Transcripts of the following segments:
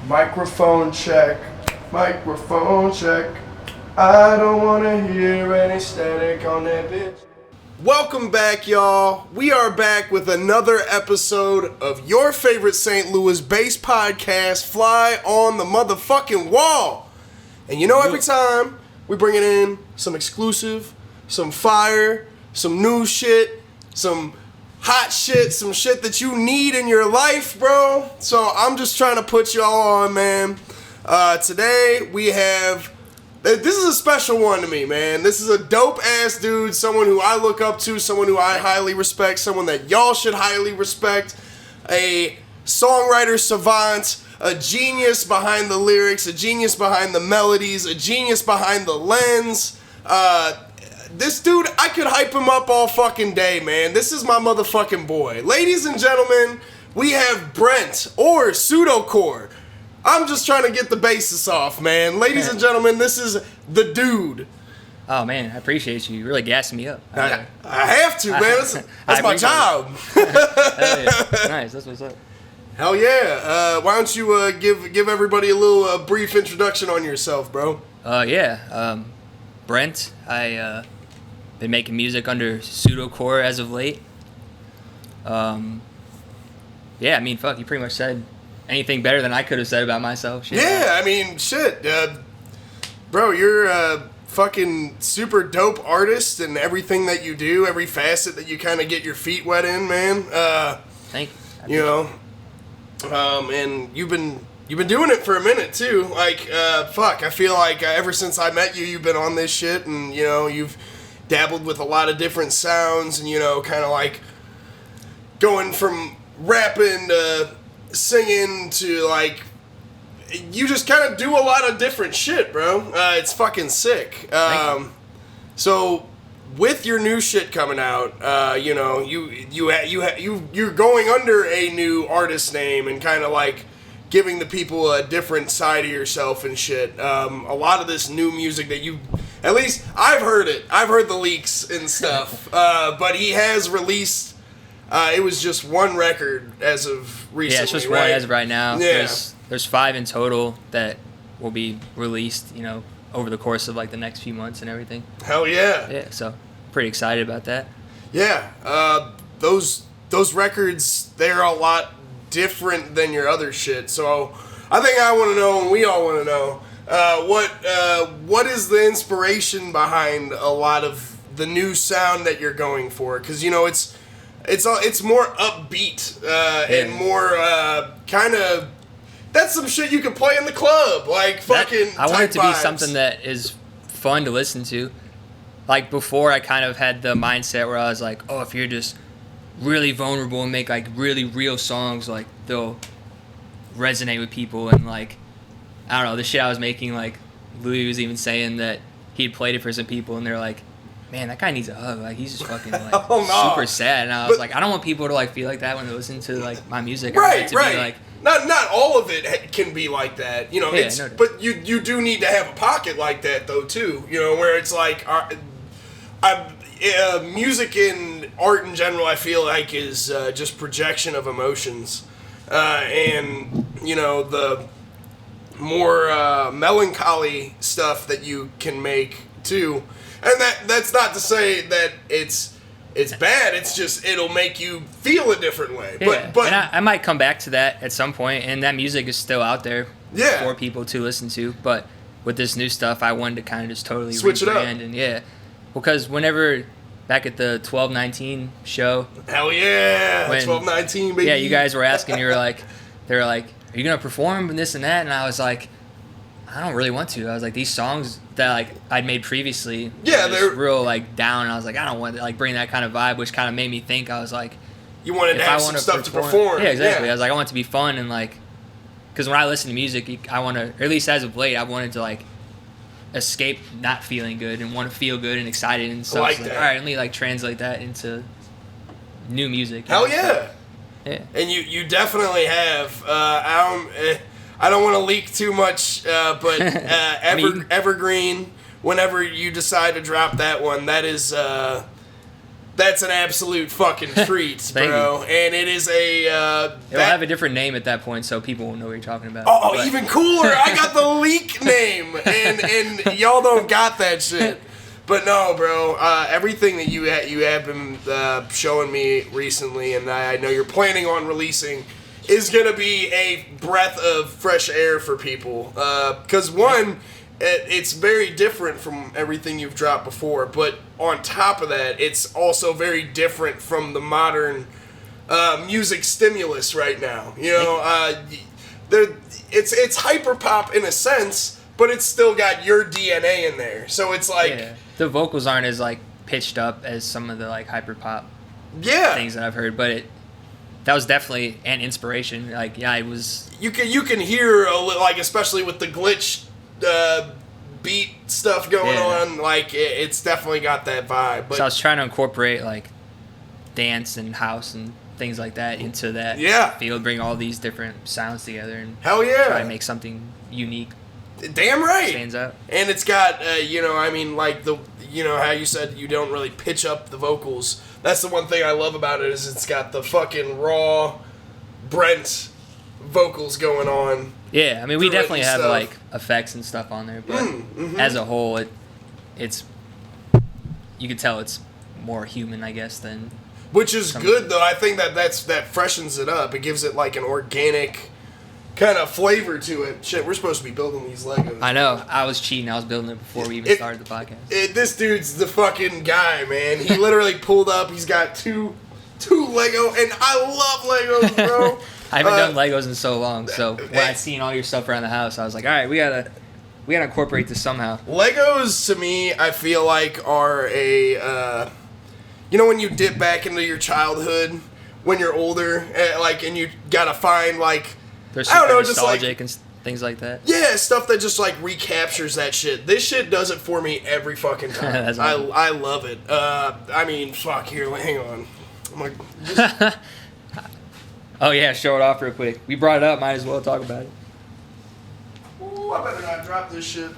Microphone check, microphone check. I don't wanna hear any static on that bitch. Welcome back, y'all. We are back with another episode of your favorite St. Louis based podcast, Fly on the Motherfucking Wall. And you know, every time we bringing in some exclusive, some fire, some new shit, some hot shit, some shit that you need in your life, bro. So I'm just trying to put y'all on, man. Today we have, this is a special one to me, man. This is a dope ass dude, someone who I look up to, someone who I highly respect, someone that y'all should highly respect, a songwriter savant, a genius behind the lyrics, a genius behind the melodies, a genius behind the lens. This dude, I could hype him up all fucking day, man. This is my motherfucking boy. Ladies and gentlemen, we have Brent, or Pseudocoeur. I'm just trying to get the basis off, man. Ladies and gentlemen, this is the dude. Oh, man, I appreciate you. You're really gassing me up. I have to, man. That's my job. Nice, that's what's up. Hell yeah. Why don't you give everybody a little brief introduction on yourself, bro? Brent. I been making music under Pseudocoeur as of late. I mean, fuck, you pretty much said anything better than I could have said about myself. Shit. Yeah, I mean, shit. Bro, you're a fucking super dope artist and everything that you do, every facet that you kind of get your feet wet in, man. Thank you. You know, and you've been doing it for a minute, too. Like, I feel like ever since I met you, you've been on this shit, and, you know, you've dabbled with a lot of different sounds, and, you know, kind of like going from rapping to singing to, like, you just kind of do a lot of different shit, bro. It's fucking sick. So with your new shit coming out, you know, you're going under a new artist name and kind of like giving the people a different side of yourself and shit. A lot of this new music that you, at least I've heard it. I've heard the leaks and stuff. But he has released, it was just one record as of recently, yeah, it's just right? one as of right now. Yeah. There's 5 in total that will be released, you know, over the course of like the next few months and everything. Hell yeah. Yeah, so pretty excited about that. Yeah. Those records, they're a lot different than your other shit. So I think I want to know, and we all want to know, what is the inspiration behind a lot of the new sound that you're going for? Because, you know, it's more upbeat and more kind of, that's some shit you can play in the club, like fucking. I want it to be vibes. something that is fun to listen to. Like before, I kind of had the mindset where I was like, oh, if you're just really vulnerable and make like really real songs, like they'll resonate with people. And like, I don't know, the shit I was making, like Louis was even saying that he'd played it for some people and they're like, man, that guy needs a hug. Like, he's just fucking like super sad. And I was like, I don't want people to like feel like that when they listen to like my music. I want it to be like, not all of it can be like that, you know. Yeah, but you do need to have a pocket like that though too, you know, where it's like, music and art in general, I feel like is just projection of emotions, and you know, the more melancholy stuff that you can make too. And that's not to say that it's bad. It's just it'll make you feel a different way. Yeah. But and I might come back to that at some point, and that music is still out there for people to listen to. But with this new stuff, I wanted to kind of just totally switch it up. And because whenever back at the 1219 show, hell yeah, 1219 baby. Yeah, you guys were asking. They were like, are you gonna perform and this and that? And I was like, I don't really want to. I was like, these songs that like I'd made previously, they're real like down. And I was like, I don't want to like bring that kind of vibe, which kind of made me think. I was like, you wanted to have some stuff to perform. Yeah, exactly. I was like, I want it to be fun and like, because when I listen to music, I want to, or at least as of late, I wanted to like escape not feeling good and want to feel good and excited and stuff. Like so that. All right, let me like translate that into new music. Hell yeah. Yeah. And you definitely have. I don't want to leak too much, but Evergreen, whenever you decide to drop that one, that is That's an absolute fucking treat, bro. And it is a... It'll have a different name at that point, so people won't know what you're talking about. Oh, but even cooler! I got the leak name, and y'all don't got that shit. But no, bro, everything that you have been showing me recently, and I know you're planning on releasing, is going to be a breath of fresh air for people. Because one... It's very different from everything you've dropped before, but on top of that, it's also very different from the modern music stimulus right now. You know, it's hyper pop in a sense, but it's still got your DNA in there. So it's like the vocals aren't as like pitched up as some of the like hyper pop things that I've heard, but that was definitely an inspiration. Like it was. You can hear like especially with the glitch. Beat stuff going on, like it's definitely got that vibe. But so I was trying to incorporate like dance and house and things like that into that field, bring all these different sounds together and try to make something unique. Damn right, stands out. And it's got I mean like how you said you don't really pitch up the vocals. That's the one thing I love about it is it's got the fucking raw Brent vocals going on. Yeah, I mean, we definitely have like effects and stuff on there, but as a whole, it's you can tell it's more human, I guess, than which is good though. I think that freshens it up. It gives it like an organic kind of flavor to it. Shit, we're supposed to be building these Legos. I know. I was cheating. I was building it before we even started the podcast. This dude's the fucking guy, man. He literally pulled up. He's got two Lego, and I love Legos, bro. I haven't done Legos in so long, so when I'd seen all your stuff around the house, I was like, all right, we gotta incorporate this somehow. Legos, to me, I feel like are a, when you dip back into your childhood when you're older, and you gotta find, like, they're super nostalgic and things like that. Yeah, stuff that just, like, recaptures that shit. This shit does it for me every fucking time. I love it. I mean, fuck, here, hang on. I'm like, oh yeah, show it off real quick. We brought it up, might as well talk about it. Ooh, I better not drop this shit.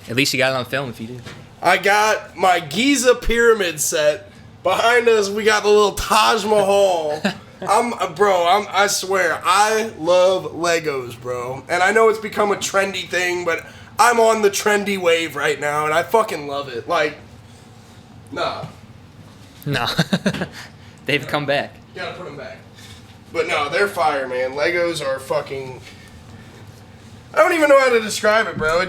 At least you got it on film if you did. I got my Giza pyramid set. Behind us, we got the little Taj Mahal. I swear, I love Legos, bro. And I know it's become a trendy thing, but I'm on the trendy wave right now, and I fucking love it. Like, nah. No. They've come back. You gotta put them back. But no, they're fire, man. Legos are fucking... I don't even know how to describe it, bro. I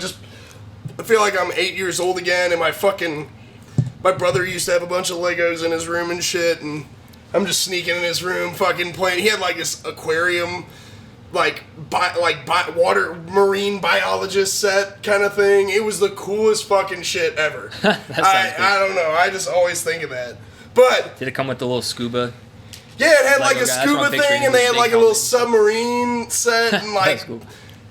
feel like I'm 8 years old again, and my brother used to have a bunch of Legos in his room and shit, and I'm just sneaking in his room fucking playing. He had like this aquarium, water marine biologist set kind of thing. It was the coolest fucking shit ever. I don't know. I just always think of that. But did it come with the little scuba? Yeah, it had like a scuba thing, and they had like a little submarine set, and like cool.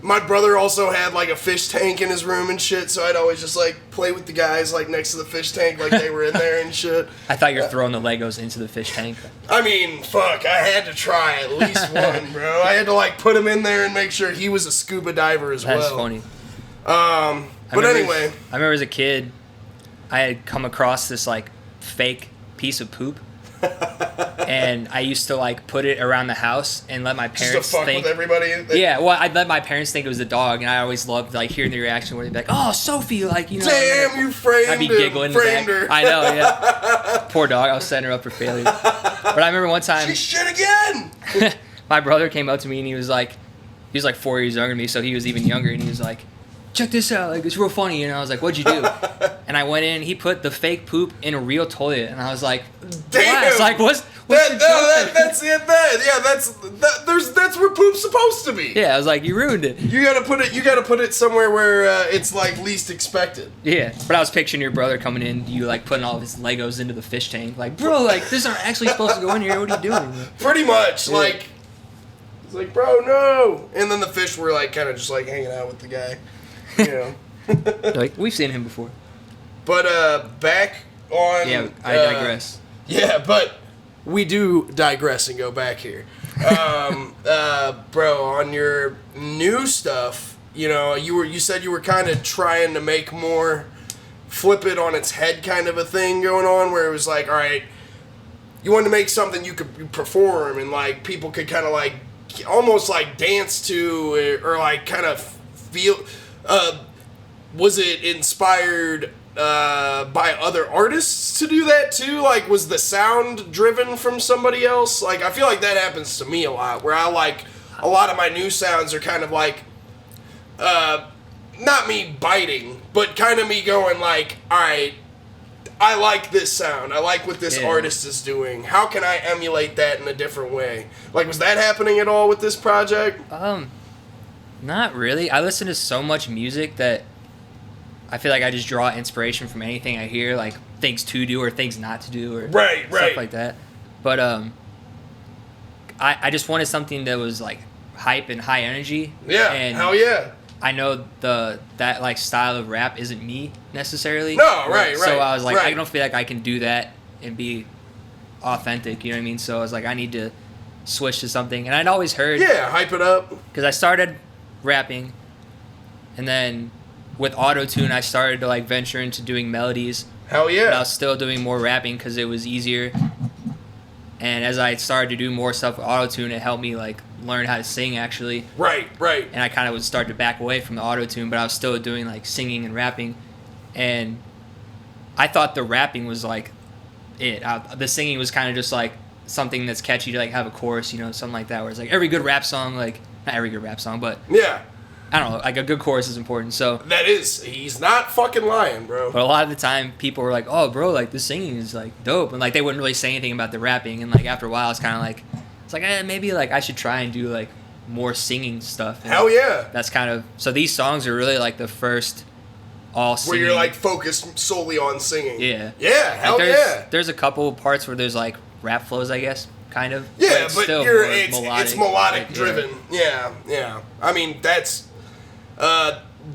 My brother also had like a fish tank in his room and shit, so I'd always just like play with the guys like next to the fish tank like they were in there and shit. I thought you were throwing the Legos into the fish tank. I mean, fuck, I had to try at least one, bro. I had to like put him in there and make sure he was a scuba diver as well. That's funny. But anyway. I remember as a kid, I had come across this like fake piece of poop. And I used to like put it around the house and let my parents just to fuck think with everybody. Yeah, well, I'd let my parents think it was a dog, and I always loved like hearing the reaction where they'd be like, "Oh, Sophie, like damn, you framed I'd be giggling framed her. I know, yeah. Poor dog, I was setting her up for failure. But I remember one time she shit again. my brother came up to me and he was like 4 years younger than me, so he was even younger, and he was like, check this out, like it's real funny. And I was like, what'd you do? And I went in, he put the fake poop in a real toilet, and I was like, damn. It's like, what's that's it. That's where poop's supposed to be. Yeah, I was like, you ruined it. You gotta put it somewhere where it's like least expected. Yeah, but I was picturing your brother coming in, you like putting all of his Legos into the fish tank, like, bro, like this aren't actually supposed to go in here. What are you doing? Pretty much, yeah. like, it's like, bro, no. And then the fish were like kind of just like hanging out with the guy, you know. Like, we've seen him before. But back on. Yeah, I digress. Yeah, but we do digress and go back here. Bro, on your new stuff, you know, you said you were kind of trying to make more flip it on its head kind of a thing going on, where it was like, all right, you wanted to make something you could perform and like people could kind of like almost like dance to or like kind of feel. Was it inspired by other artists to do that too? Like, was the sound driven from somebody else? Like, I feel like that happens to me a lot, where I like a lot of my new sounds are kind of like, not me biting, but kind of me going like, all right, I like this sound. I like what this artist is doing. How can I emulate that in a different way? Like, was that happening at all with this project? Not really. I listen to so much music that I feel like I just draw inspiration from anything I hear, like things to do or things not to do or stuff like that. But I just wanted something that was like hype and high energy. Yeah, and hell yeah. I know that like style of rap isn't me necessarily. No, right. So I was like, I don't feel like I can do that and be authentic. You know what I mean? So I was like, I need to switch to something. And I'd always heard. Yeah, hype it up. Because I started rapping, and then with auto-tune I started to like venture into doing melodies. Hell yeah. But I was still doing more rapping because it was easier. And as I started to do more stuff with auto-tune, it helped me like learn how to sing actually. Right. And I kind of would start to back away from the auto-tune, but I was still doing like singing and rapping. And I thought the rapping was like it. The singing was kind of just like something that's catchy to like have a chorus, you know, something like that, where it's like every good rap song, like not every good rap song, but yeah, I don't know, like a good chorus is important. So that is, he's not fucking lying, bro. But a lot of the time people were like, oh bro, like the singing is like dope, and like they wouldn't really say anything about the rapping. And like after a while it's kind of like, it's like maybe like I should try and do like more singing stuff. And hell yeah. That's kind of, so these songs are really like the first all singing. Where you're like focused solely on singing. Yeah. Yeah, hell like yeah. There's a couple parts where there's like rap flows, I guess, kind of. Yeah, but still it's melodic like, driven. Yeah. I mean, that's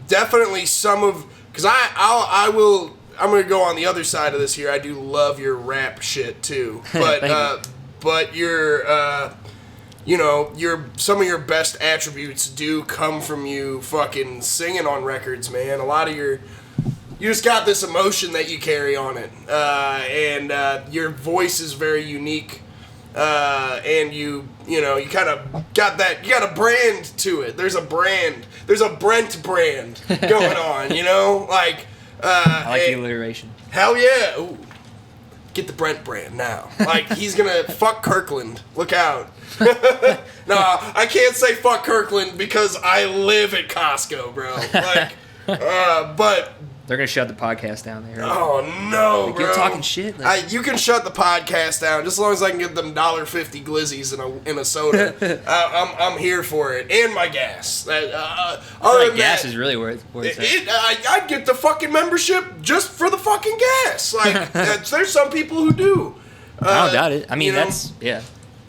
definitely some of, because I'm gonna go on the other side of this here. I do love your rap shit too, but but your some of your best attributes do come from you fucking singing on records, man. A lot of you just got this emotion that you carry on it, and your voice is very unique, and you kind of got that, you got a brand to it. There's a Brent brand going on, like. I like the alliteration. Hell yeah! Ooh. Get the Brent brand now. Like, he's gonna fuck Kirkland. Look out. No, I can't say fuck Kirkland because I live at Costco, bro. Like, but they're gonna shut the podcast down there. Oh no, like, bro! You're talking shit. Like, you can shut the podcast down just as long as I can get them $1.50 glizzies in a soda. I'm here for it, and my gas. Other than gas is really worth it. I'd get the fucking membership just for the fucking gas. Like, there's some people who do. I don't doubt it. I mean, that's yeah.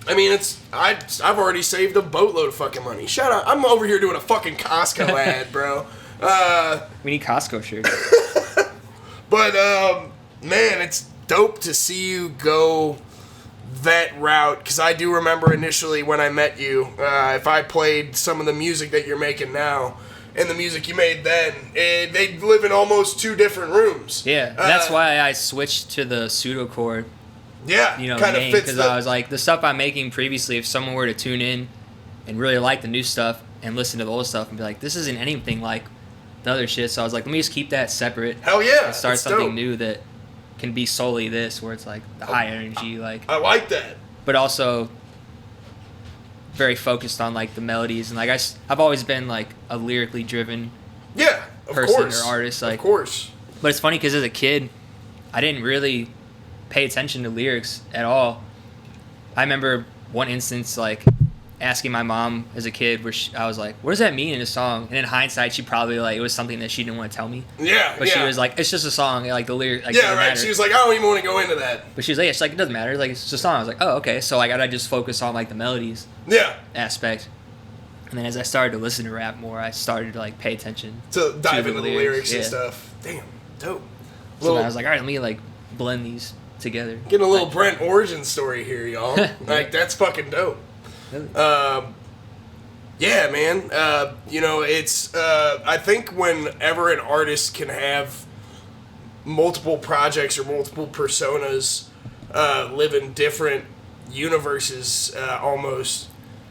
I mean, I've already saved a boatload of fucking money. Shout out! I'm over here doing a fucking Costco ad, bro. We need Costco shirts. But man, it's dope to see you go that route, because I do remember initially when I met you, if I played some of the music that you're making now and the music you made then, they live in almost two different rooms. Yeah, that's why I switched to the Pseudocoeur. Yeah, kind of fits, because I was like, the stuff I'm making previously, if someone were to tune in and really like the new stuff and listen to the old stuff and be like, this isn't anything like the other shit, so I was like, let me just keep that separate. Hell yeah, and start something new that can be solely this, where it's like the high energy, like I like that, but also very focused on like the melodies. And like I've always been like a lyrically driven person or artist, like, of course. But it's funny because as a kid I didn't really pay attention to lyrics at all. I remember one instance like asking my mom as a kid, where I was like, what does that mean in a song? And in hindsight, she probably like, it was something that she didn't want to tell me. Yeah, but she was like, it's just a song, like the lyric. Like, yeah, right. matter. She was like, I don't even want to go into that. But she was like, it doesn't matter. Like, it's just a song. I was like, oh, okay. So I gotta just focus on like the melodies. Aspect. And then as I started to listen to rap more, I started to like pay attention to dive into the lyrics and stuff. Damn, dope. So then I was like, all right, let me like blend these together. Getting a little Brent origin story here, y'all. Like, that's fucking dope. Yeah, man. It's I think whenever an artist can have multiple projects or multiple personas, live in different universes almost.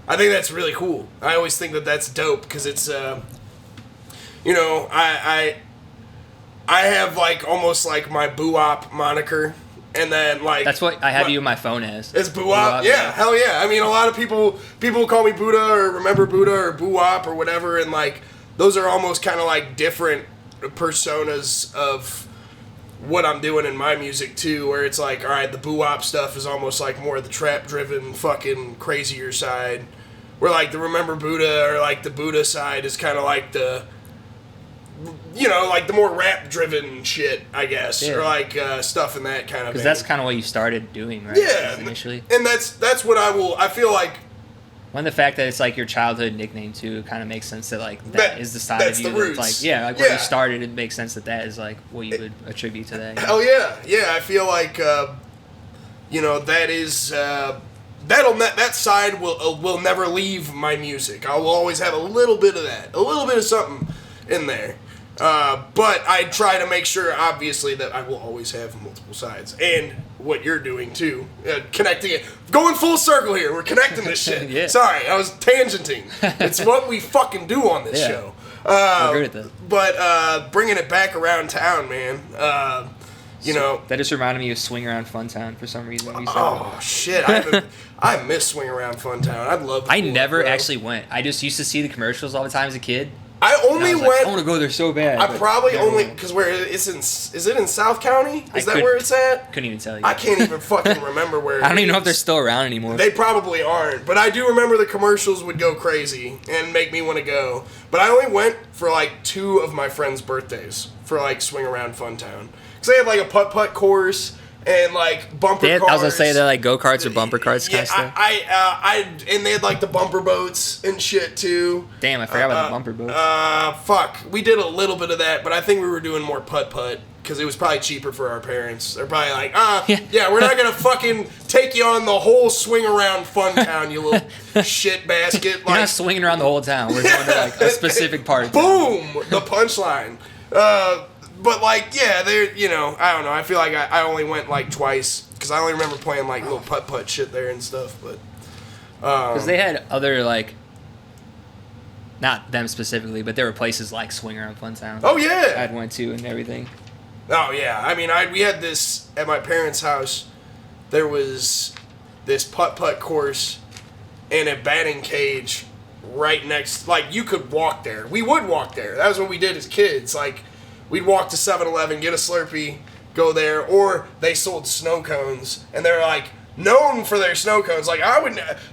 I think that's really cool. I always think that that's dope because it's, you know, I have like almost like my boo-op moniker, and then like that's what I have you in my phone as. It's boo-op? Yeah, hell yeah. I mean, a lot of people call me Buddha or Remember Buddha or boo-op or whatever, and like those are almost kind of like different personas of what I'm doing in my music too, where it's like, all right, the boo-op stuff is almost like more of the trap-driven, fucking crazier side, where like the Remember Buddha or like the Buddha side is kind of like the, you know, like the more rap-driven shit, I guess, or like stuff in that kind of. Because that's kind of what you started doing, right? Yeah, initially. And that's what I feel like. When the fact that it's like your childhood nickname too, kind of makes sense that like that is the side of you. The roots. That's like like where you started, it makes sense that is like what you would attribute to that. You know? Hell yeah. I feel like you know, that is that side will never leave my music. I will always have a little bit of that, a little bit of something in there. But I try to make sure, obviously, that I will always have multiple sides. And what you're doing, too. Connecting it. Going full circle here. We're connecting this shit. Yeah. Sorry, I was tangenting. It's what we fucking do on this show. I agree with that. But bringing it back around town, man. You know. That just reminded me of Swing Around Fun Town for some reason. Shit. I miss Swing Around Fun Town. I'd love to. I never actually went. I just used to see the commercials all the time as a kid. I only went. Like, I want to go there so bad. I probably only because where it's in. Is it in South County? Is that where it's at? Couldn't even tell you. I can't even fucking remember where. I don't even know if they're still around anymore. They probably aren't, but I do remember the commercials would go crazy and make me want to go. But I only went for like 2 of my friends' birthdays for like Swing Around Fun Town because they had like a putt-putt course. And like bumper cars. I was gonna say they're like go-karts or bumper carts kind of stuff. And they had like the bumper boats and shit too. Damn, I forgot about the bumper boats. Fuck, we did a little bit of that, but I think we were doing more putt-putt because it was probably cheaper for our parents. They're probably like, yeah, we're not gonna fucking take you on the whole Swing Around Fun Town, you little shit basket. You're not swinging around the whole town. We're going to like a specific part. Boom, the punchline. But, like, yeah, they're, you know, I don't know. I feel like I only went, like, twice. Because I only remember playing, like, little putt-putt shit there and stuff. But because they had other, like, not them specifically, but there were places like Swing Around Fun Town. Oh, yeah. I'd went to and everything. Oh, yeah. I mean, we had this at my parents' house. There was this putt-putt course and a batting cage right next. Like, you could walk there. We would walk there. That was what we did as kids. Like, we'd walk to 7-Eleven, get a Slurpee, go there, or they sold snow cones, and they're like known for their snow cones. Like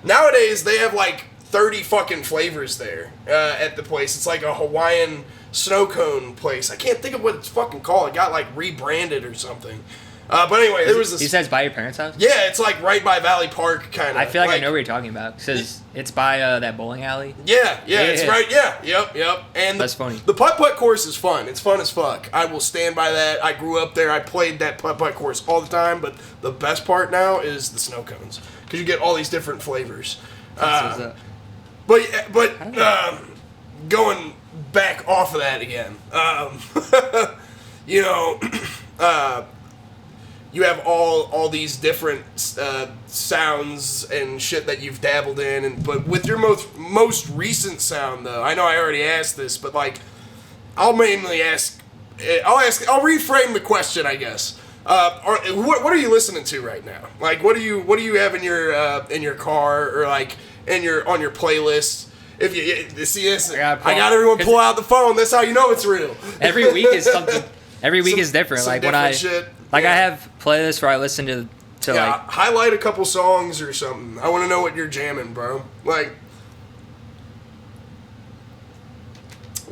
nowadays they have like 30 fucking flavors there at the place. It's like a Hawaiian snow cone place. I can't think of what it's fucking called. It got like rebranded or something. But anyway, there was this. He says by your parents' house? Yeah, it's like right by Valley Park, kind of. I feel like I know what you're talking about. Because it's by that bowling alley. Yeah, it's right. Yeah, yep. And that's funny. The putt-putt course is fun. It's fun as fuck. I will stand by that. I grew up there. I played that putt-putt course all the time. But the best part now is the snow cones. Because you get all these different flavors. But going back off of that again, you know, you have all these different sounds and shit that you've dabbled in, but with your most recent sound though, I know I already asked this, but like, I'll reframe the question, I guess. What are you listening to right now? Like, what do you have in your car or like on your playlist? If you see this, I got everyone pull out the phone. That's how you know it's real. Every week is something. Every week is different. Like when shit. I have playlists where I listen to like highlight a couple songs or something. I want to know what you're jamming, bro. Like,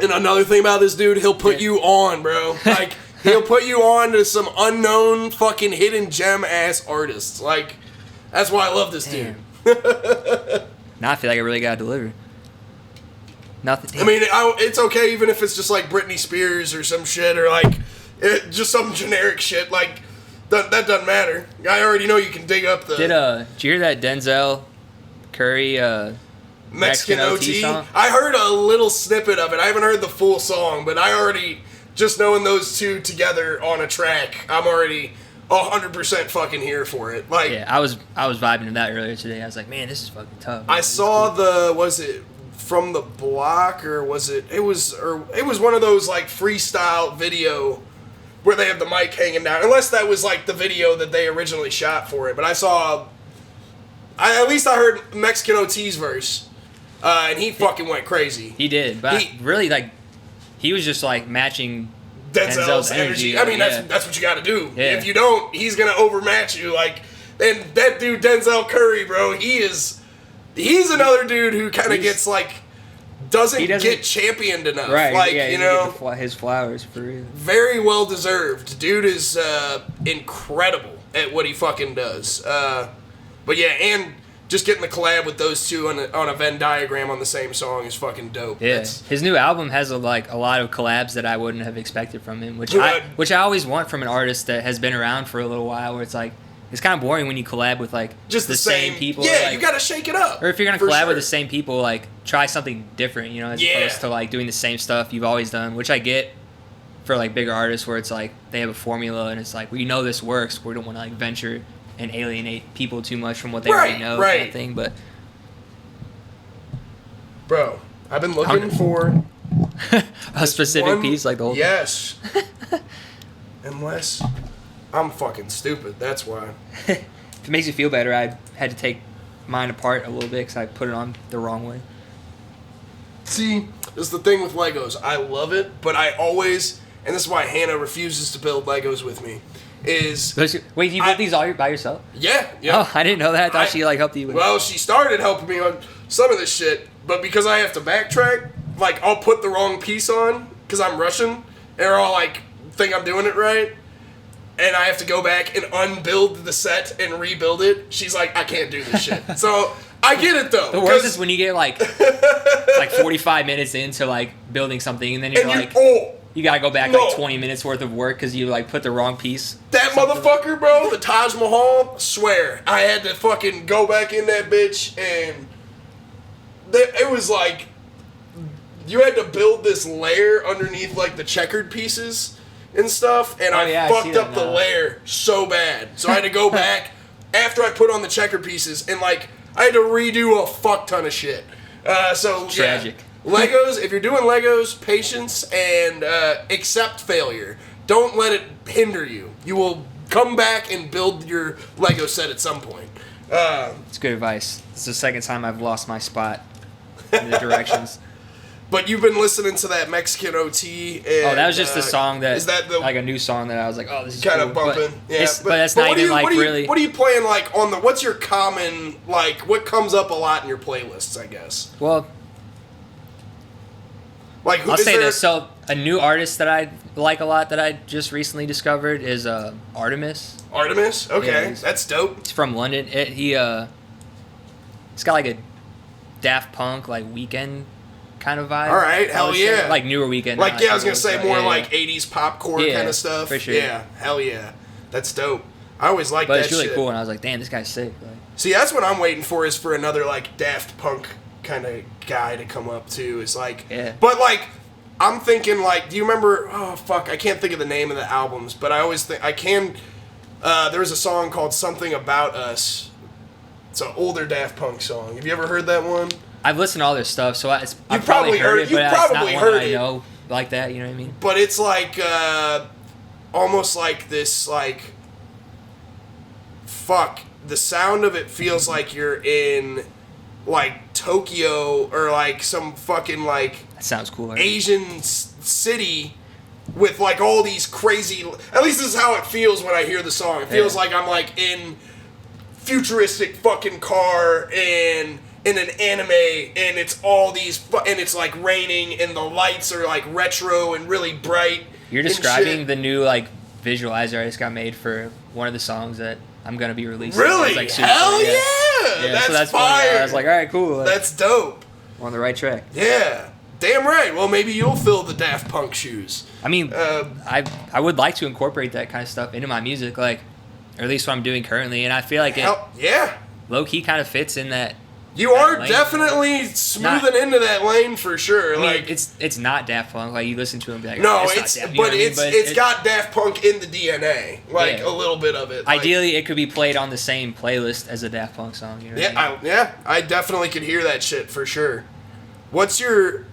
and another thing about this dude, he'll put you on, bro. Like, he'll put you on to some unknown fucking hidden gem ass artists. Like, that's why I love this dude. Now I feel like I really gotta deliver. Nothing. I mean, it's okay even if it's just like Britney Spears or some shit, or like just some generic shit. Like that doesn't matter. I already know you can dig up the. Did you hear that Denzel Curry Mexican OT song? I heard a little snippet of it. I haven't heard the full song, but I already, just knowing those two together on a track, I'm already 100% fucking here for it. Like, Yeah, I was vibing to that earlier today. I was like, man, this is fucking tough. I saw was it From the Block, or was it was one of those like freestyle video where they have the mic hanging down, unless that was like the video that they originally shot for it. But I saw, at least I heard Mexican OT's verse, and he fucking went crazy. He did, but really, like, he was just like matching Denzel's energy. I mean, that's what you got to do. Yeah. If you don't, he's gonna overmatch you. Like, and that dude Denzel Curry, bro, he's another dude who kind of gets like doesn't get championed enough. Right. Like, yeah, you know, his flowers for real. Very well deserved. Dude is incredible at what he fucking does. But yeah, and just getting the collab with those two on a Venn diagram on the same song is fucking dope. Yeah, his new album has a lot of collabs that I wouldn't have expected from him, which I always want from an artist that has been around for a little while. Where it's like, it's kind of boring when you collab with like just the same people. Yeah, like, you gotta shake it up. Or if you're gonna collab with the same people, like try something different, you know, as opposed to like doing the same stuff you've always done, which I get for like bigger artists where it's like they have a formula and it's like, we know this works. We don't want to like venture and alienate people too much from what they already know, kind of thing. But bro, I've been looking for a specific piece, like the whole yes. Unless I'm fucking stupid, that's why. If it makes you feel better, I had to take mine apart a little bit because I put it on the wrong way. See, this is the thing with Legos. I love it, but I always, and this is why Hannah refuses to build Legos with me, is... Wait, you built these all by yourself? Yeah. Oh, I didn't know that. I thought she like helped you with it. Well, she started helping me on some of this shit, but because I have to backtrack, like, I'll put the wrong piece on because I'm Russian, and they're all like, think I'm doing it right. And I have to go back and unbuild the set and rebuild it. She's like, I can't do this shit. So I get it though. The worst is when you get like 45 minutes into like building something, and then you gotta go back like 20 minutes worth of work because you like put the wrong piece. That motherfucker, bro, the Taj Mahal. Swear, I had to fucking go back in that bitch, and it was like you had to build this layer underneath like the checkered pieces and stuff, and I fucked up the layer so bad. So I had to go back after I put on the checker pieces, and like I had to redo a fuck ton of shit. So tragic. Yeah. Legos, if you're doing Legos, patience and accept failure. Don't let it hinder you. You will come back and build your Lego set at some point. It's good advice. It's the second time I've lost my spot in the directions. But you've been listening to that Mexican OT. And, that was just the song that... Is that like a new song that I was like, oh, this is kind cool. of bumping. But that's not even like really... What are you playing like on the... What's your common... Like, what comes up a lot in your playlists, I guess? Well... Like, I'll say this. So, a new artist that I like a lot that I just recently discovered is Artemis. Artemis? Okay. Yeah, that's dope. He's from London. He's got like a Daft Punk, like, Weekend kind of vibe. All right, hell yeah. Like newer Weekend. Like, I was going to say more like 80s popcorn kind of stuff. For sure. Yeah, hell yeah. That's dope. I always like that shit. But it's really cool, and I was like, damn, this guy's sick. Like, see, that's what I'm waiting for, is for another, like, Daft Punk kind of guy to come up, too. It's like... Yeah. But, like, I'm thinking, like, do you remember... Oh, fuck, I can't think of the name of the albums, but I always think... I can... There's a song called Something About Us. It's an older Daft Punk song. Have you ever heard that one? I've listened to all their stuff, so I've probably heard it, but it's not one that I know like that, you know what I mean? But it's like, almost like this, like, fuck, the sound of it feels like you're in, like, Tokyo, or, like, some fucking, like... That sounds cool. Right? Asian city with, like, all these crazy... At least this is how it feels when I hear the song. It feels like I'm, like, in futuristic fucking car, and... in an anime, and it's all these, and it's like raining, and the lights are like retro and really bright. You're describing the new like visualizer I just got made for one of the songs that I'm gonna be releasing. Really? Like, hell yeah! So that's fire. Funny. I was like, all right, cool. Like, that's dope. We're on the right track. Yeah. Damn right. Well, maybe you'll fill the Daft Punk shoes. I mean, I would like to incorporate that kind of stuff into my music, like, or at least what I'm doing currently, and I feel like it. Yeah. Low key kind of fits in that You are definitely smoothing into that lane for sure. I mean, like it's not Daft Punk. Like you listen to him, and be like, no, it's not Daft, you know what I mean? But it's got Daft Punk in the DNA, like Yeah. a little bit of it. Ideally, it could be played on the same playlist as a Daft Punk song. You know what I mean? I definitely could hear that shit for sure. What's your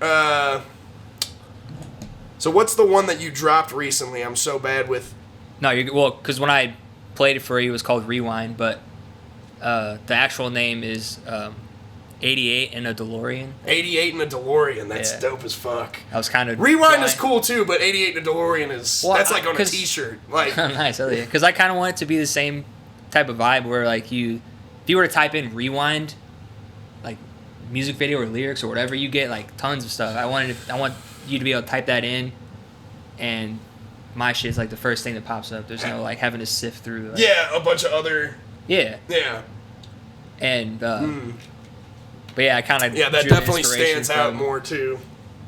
so what's the one that you dropped recently? I'm so bad with. No, because when I played it for you, it was called Rewind, but the actual name is 88 in a DeLorean. 88 in a DeLorean. That's Yeah. dope as fuck. I was kind of Rewind is cool too, but 88 in a DeLorean is that's like on a T-shirt. Like nice, because I kind of want it to be the same type of vibe where like if you were to type in Rewind, like music video or lyrics or whatever, you get like tons of stuff. I want you to be able to type that in, and my shit's like the first thing that pops up. There's no like having to sift through. Like, yeah, a bunch of other. Yeah. Yeah. And but yeah, I kind of that definitely stands out more too.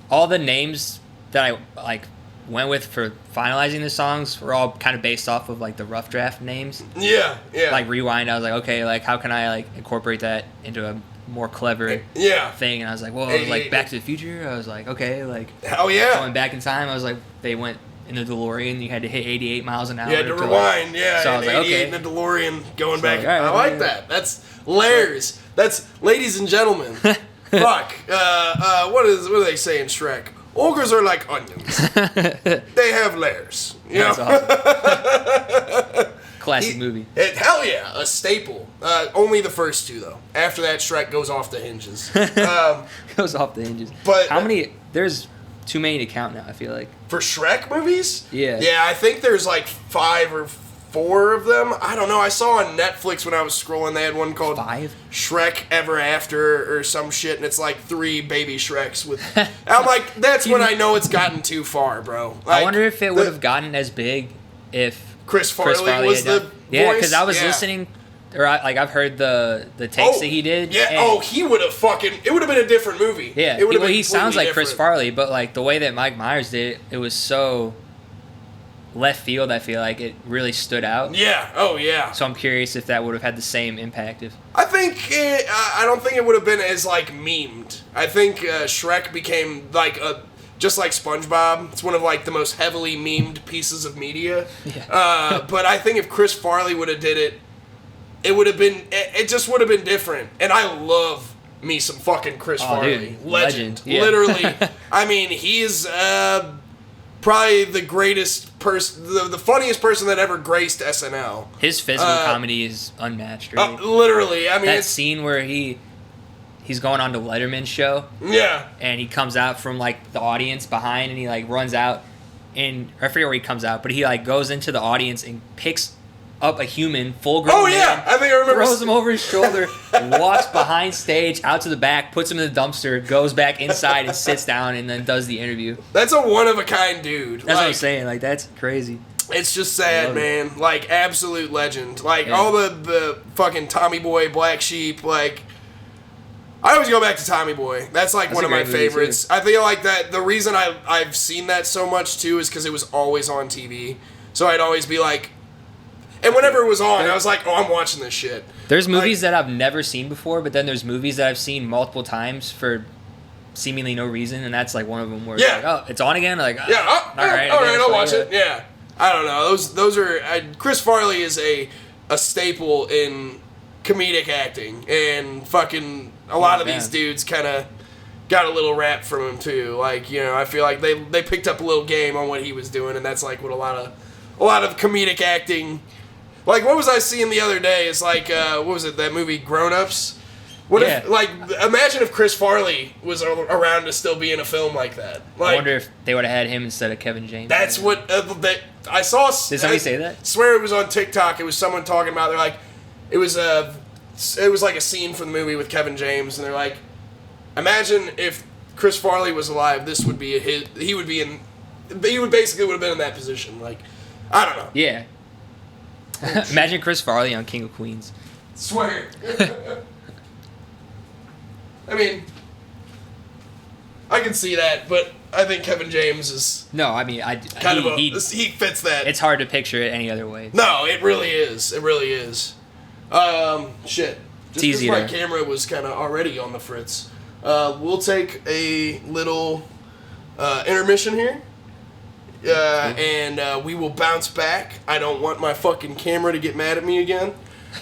All the names that I like went with for finalizing the songs were all kind of based off of like the rough draft names. Yeah. Like Rewind, I was like, okay, like how can I like incorporate that into a more clever thing? And I was like, well, like Back to the Future. I was like, okay, like hell yeah, going back in time. I was like, they went in the DeLorean. You had to hit 88 miles an hour. You had to rewind. So I was like, okay, in the DeLorean going back. Like, right, I like that. That's layers. That's ladies and gentlemen. Fuck. What do they say in Shrek? Ogres are like onions. They have layers. You know? Awesome. Classic movie. Hell yeah, a staple. Only the first two though. After that, Shrek goes off the hinges. Goes off the hinges. But how many? There's too many to count now. I feel like for Shrek movies. Yeah. Yeah, I think there's like 5 or 4 of them. I don't know. I saw on Netflix when I was scrolling, they had one called 5? Shrek Ever After or some shit, and it's like 3 baby Shreks with. I'm like, that's when I know it's gotten too far, bro. Like, I wonder if it would have gotten as big if Chris Farley was the voice. Yeah, because I was listening, or I've heard the takes that he did. Yeah. He would have fucking. It would have been a different movie. Yeah. It would have been. He sounds like different. Chris Farley, but like the way that Mike Myers did it, it was so left field. I feel like it really stood out. Yeah. Oh yeah. So I'm curious if that would have had the same impact. I think I don't think it would have been as like memed. I think Shrek became like just like SpongeBob. It's one of like the most heavily memed pieces of media. Yeah. But I think if Chris Farley would have did it, it would have been. It just would have been different. And I love me some fucking Chris Farley. Dude, Legend. Yeah. Literally. I mean, he's probably the greatest person, the funniest person that ever graced SNL. His physical comedy is unmatched. Really. Literally, I mean, that scene where he's going on to Letterman's show. Yeah. And he comes out from like the audience behind, and he like runs out, and I forget where he comes out, but he like goes into the audience and picks up a human, full grown man, I think I remember. throws him over his shoulder, walks behind stage, out to the back, puts him in the dumpster, goes back inside and sits down, and then does the interview. That's a one-of-a-kind dude. That's what I'm saying. Like, that's crazy. It's just sad, man. Like, absolute legend. Like, all the fucking Tommy Boy, Black Sheep, like... I always go back to Tommy Boy. That's like one of my favorites. I feel like that the reason I've seen that so much, too, is because it was always on TV. So I'd always be like... And whenever it was on, I was like, oh, I'm watching this shit. There's movies that I've never seen before, but then there's movies that I've seen multiple times for seemingly no reason, and that's like one of them where it's like, oh, it's on again? Like, all right, I'll watch it. Yeah. I don't know. Those are... Chris Farley is a staple in comedic acting, and fucking a lot of these dudes kind of got a little rap from him, too. Like, you know, I feel like they picked up a little game on what he was doing, and that's like what a lot of comedic acting... Like, what was I seeing the other day? It's like, what was it, that movie Grown Ups? What if, like, imagine if Chris Farley was around to still be in a film like that. Like, I wonder if they would have had him instead of Kevin James. That's what, I saw... Did somebody say that? I swear it was on TikTok. It was someone talking about, they're like, it was like a scene from the movie with Kevin James, and they're like, imagine if Chris Farley was alive, this would be he would basically would have been in that position. Like, I don't know. Yeah. Imagine Chris Farley on King of Queens. Swear. I mean, I can see that, but I think Kevin James is... No, I mean, he fits that. It's hard to picture it any other way. No, it really is. It really is. Shit. Just because my camera was kind of already on the fritz. We'll take a little intermission here. And we will bounce back. I don't want my fucking camera to get mad at me again.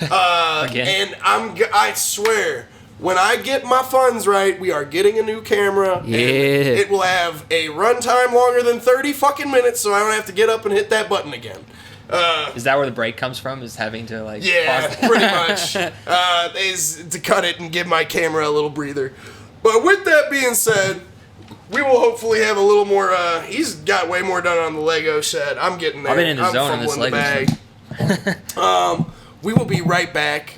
And I swear, when I get my funds right, we are getting a new camera. Yeah. And it will have a runtime longer than 30 fucking minutes, so I don't have to get up and hit that button again. Is that where the break comes from? Is having to like yeah, pause pretty much. Is to cut it and give my camera a little breather. But with that being said, we will hopefully have a little more. He's got way more done on the Lego set. I'm getting there. I've been in the zone on this Lego bag. We will be right back.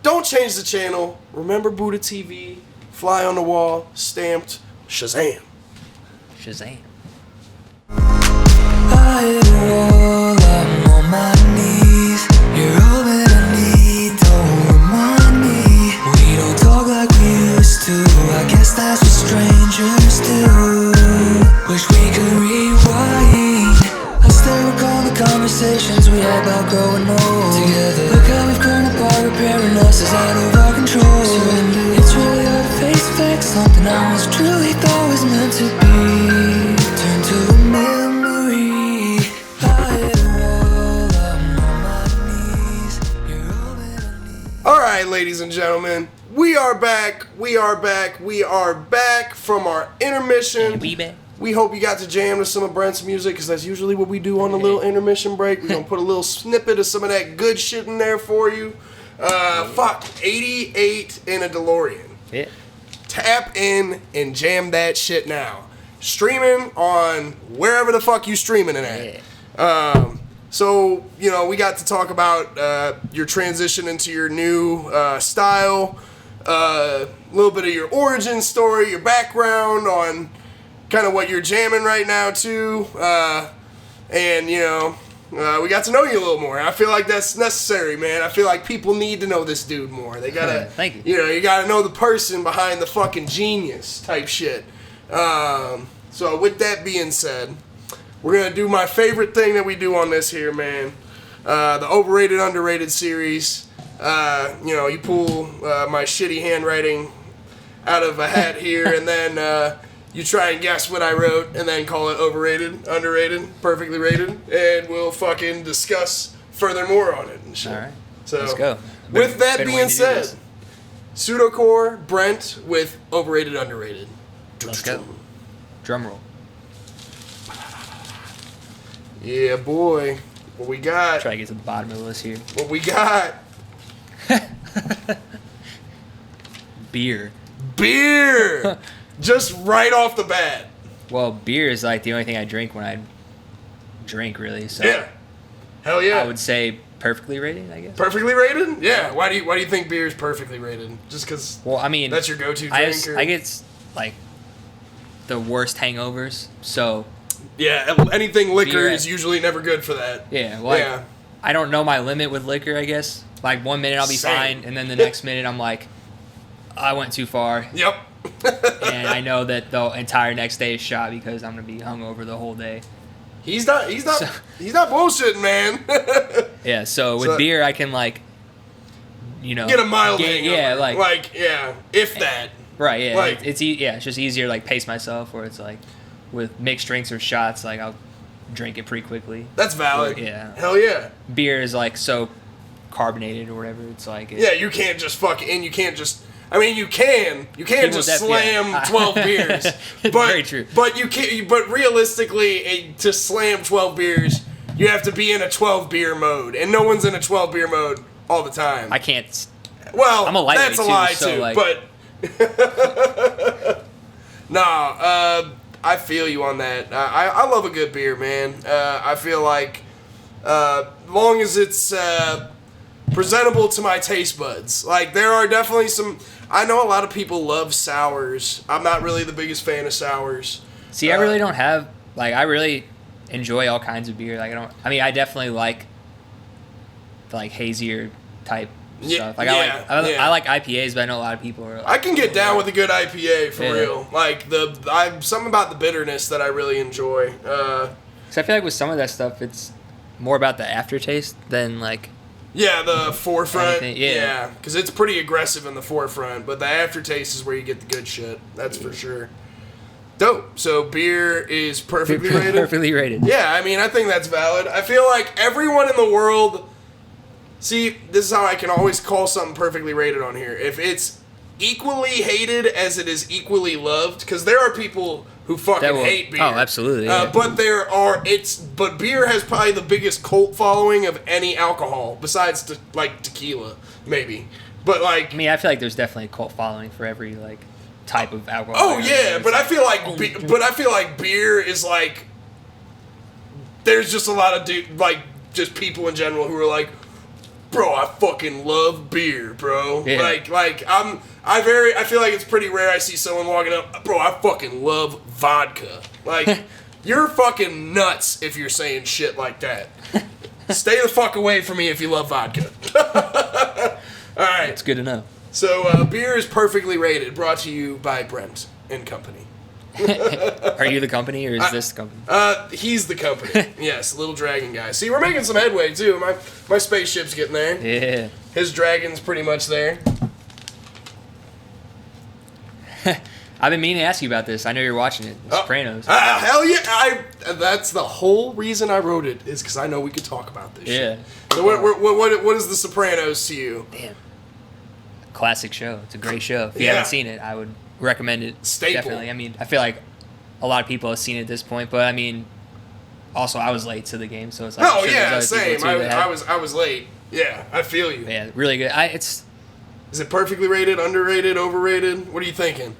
Don't change the channel. Remember Buddha TV, Fly on the Wall, Stamped, Shazam. Shazam. I'm on my knees. You're all that I need. Don't remind me. We don't talk like we used to. I guess that's what strangers do. Wish we could rewind. I still recall the conversations we had about growing old together. Look how we've grown apart, repairing us is out of our control. It's really hard to face facts. Something I once truly thought was meant to be turned to a memory. Alright, ladies and gentlemen, we are back from our intermission. And we back. We hope you got to jam to some of Brent's music, because that's usually what we do on the little intermission break. We're going to put a little snippet of some of that good shit in there for you. 88 in a DeLorean. Yeah. Tap in and jam that shit now. Streaming on wherever the fuck you streaming it at. Yeah. So, you know, we got to talk about your transition into your new style, a little bit of your origin story, your background on kind of what you're jamming right now, too. And, you know, we got to know you a little more. I feel like that's necessary, man. I feel like people need to know this dude more. They gotta, Thank you. You know, you gotta know the person behind the fucking genius type shit. So, with that being said, we're going to do my favorite thing that we do on this here, man. The overrated, underrated series. You know, you pull my shitty handwriting out of a hat here, and then you try and guess what I wrote, and then call it overrated, underrated, perfectly rated, and we'll fucking discuss furthermore on it and shit. All right. So, Let's go. With that Been being waiting to do said, this. Pseudocoeur, Brent with overrated, underrated. Let's go. Drum roll. Yeah, boy. What we got? Try to get to the bottom of the list here. What we got? Beer. Beer! Just right off the bat. Well, beer is like the only thing I drink when I drink, really. So Yeah. Hell yeah. I would say perfectly rated, I guess. Perfectly rated? Yeah. Why do you think beer is perfectly rated? Just because Well, I mean, that's your go-to I drink? Or? get like the worst hangovers. So Yeah, anything liquor Beer. is usually never good for that. yeah, like Yeah. I don't know my limit with liquor, I guess. Like 1 minute I'll be Same. fine, and then the next minute I'm like, I went too far, Yep. and I know that the entire next day is shot because I'm gonna be hungover the whole day. He's not So- bullshitting, man. Yeah, so with So- beer I can like, you know, Get a mild hangover. yeah, like yeah, if that. right, yeah, like- it's just easier to like pace myself, where it's like with mixed drinks or shots, like I'll drink it pretty quickly. That's valid. Yeah. Hell yeah. Beer is like so carbonated or whatever. It's like Yeah, you can't just you can't just. I mean, you can just slam 12 beers. But, Very true. But you can't. But realistically, to slam 12 beers, you have to be in a 12 beer mode, and no one's in a 12 beer mode all the time. I can't. Well, I'm a lightweight that's a lie too, so, too. like- But nah, I feel you on that. I love a good beer, man. I feel like long as it's presentable to my taste buds. Like, there are definitely some. I know a lot of people love sours. I'm not really the biggest fan of sours. See, I really don't have like. I really enjoy all kinds of beer. Like I definitely like the like hazier type stuff. Like I like IPAs, but I know a lot of people are. Like, I can get down with a good IPA for Yeah. real. Like something about the bitterness that I really enjoy. So I feel like with some of that stuff, it's more about the aftertaste than like Yeah, the forefront. Anything, yeah. Because it's pretty aggressive in the forefront, but the aftertaste is where you get the good shit. That's for sure. Dope. So beer is perfectly rated? Perfectly rated. Yeah, I mean, I think that's valid. I feel like everyone in the world... See, this is how I can always call something perfectly rated on here. If it's equally hated as it is equally loved, because there are people who fucking hate beer. Oh, absolutely. Yeah. But beer has probably the biggest cult following of any alcohol, besides tequila, maybe. But I mean, I feel like there's definitely a cult following for every type of alcohol. Oh yeah, but I feel like beer is like. There's just a lot of just people in general who are like, bro, I fucking love beer, bro. Yeah. I feel like it's pretty rare I see someone walking up, bro, I fucking love vodka. You're fucking nuts if you're saying shit like that. Stay the fuck away from me if you love vodka. All right. It's good to know. So, beer is perfectly rated, brought to you by Brent and Company. Are you the company, or is this the company? He's the company. Yes, little dragon guy. See, we're making some headway too. My spaceship's getting there. Yeah. His dragon's pretty much there. I've been meaning to ask you about this. I know you're watching it. The Sopranos. Hell yeah! That's the whole reason I wrote it, is because I know we could talk about this. Yeah. Shit. So what is the Sopranos to you? Damn. Classic show. It's a great show. If you haven't seen it, I would recommend it. Staple. Definitely. I mean, I feel like a lot of people have seen it at this point, but I mean, also I was late to the game, so it's like. Oh yeah, same. I was late. Yeah, I feel you. Yeah, really good. Is it perfectly rated, underrated, overrated? What are you thinking?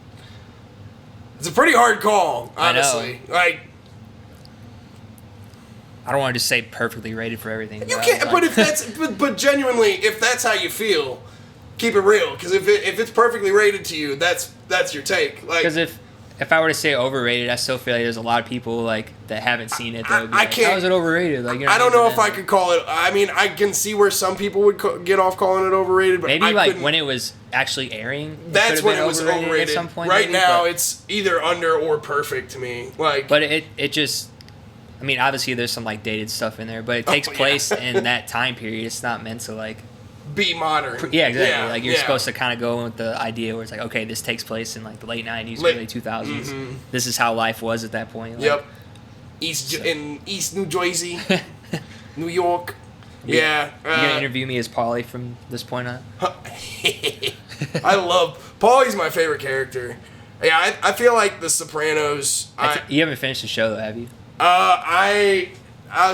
It's a pretty hard call, honestly. I don't want to just say perfectly rated for everything. You can't. But if that's, but genuinely, if that's how you feel, keep it real. Because if it's perfectly rated to you, that's your take. Because if I were to say overrated, I still feel like there's a lot of people that haven't seen it. I can't. How is it overrated? I don't know if I could call it. I mean, I can see where some people would get off calling it overrated, but maybe when it was actually airing. That's when it was overrated. At some point, right now, it's either under or perfect to me. But it just. I mean, obviously there's some dated stuff in there, but it takes place in that time period. It's not meant to be modern. Yeah, exactly. You're supposed to kind of go with the idea where it's okay, this takes place in the late 90s, early 2000s. Mm-hmm. This is how life was at that point. Yep. In East New Jersey, New York. Yeah. You gonna interview me as Paulie from this point on? I love Paulie's my favorite character. Yeah, I feel like The Sopranos. You haven't finished the show though, have you?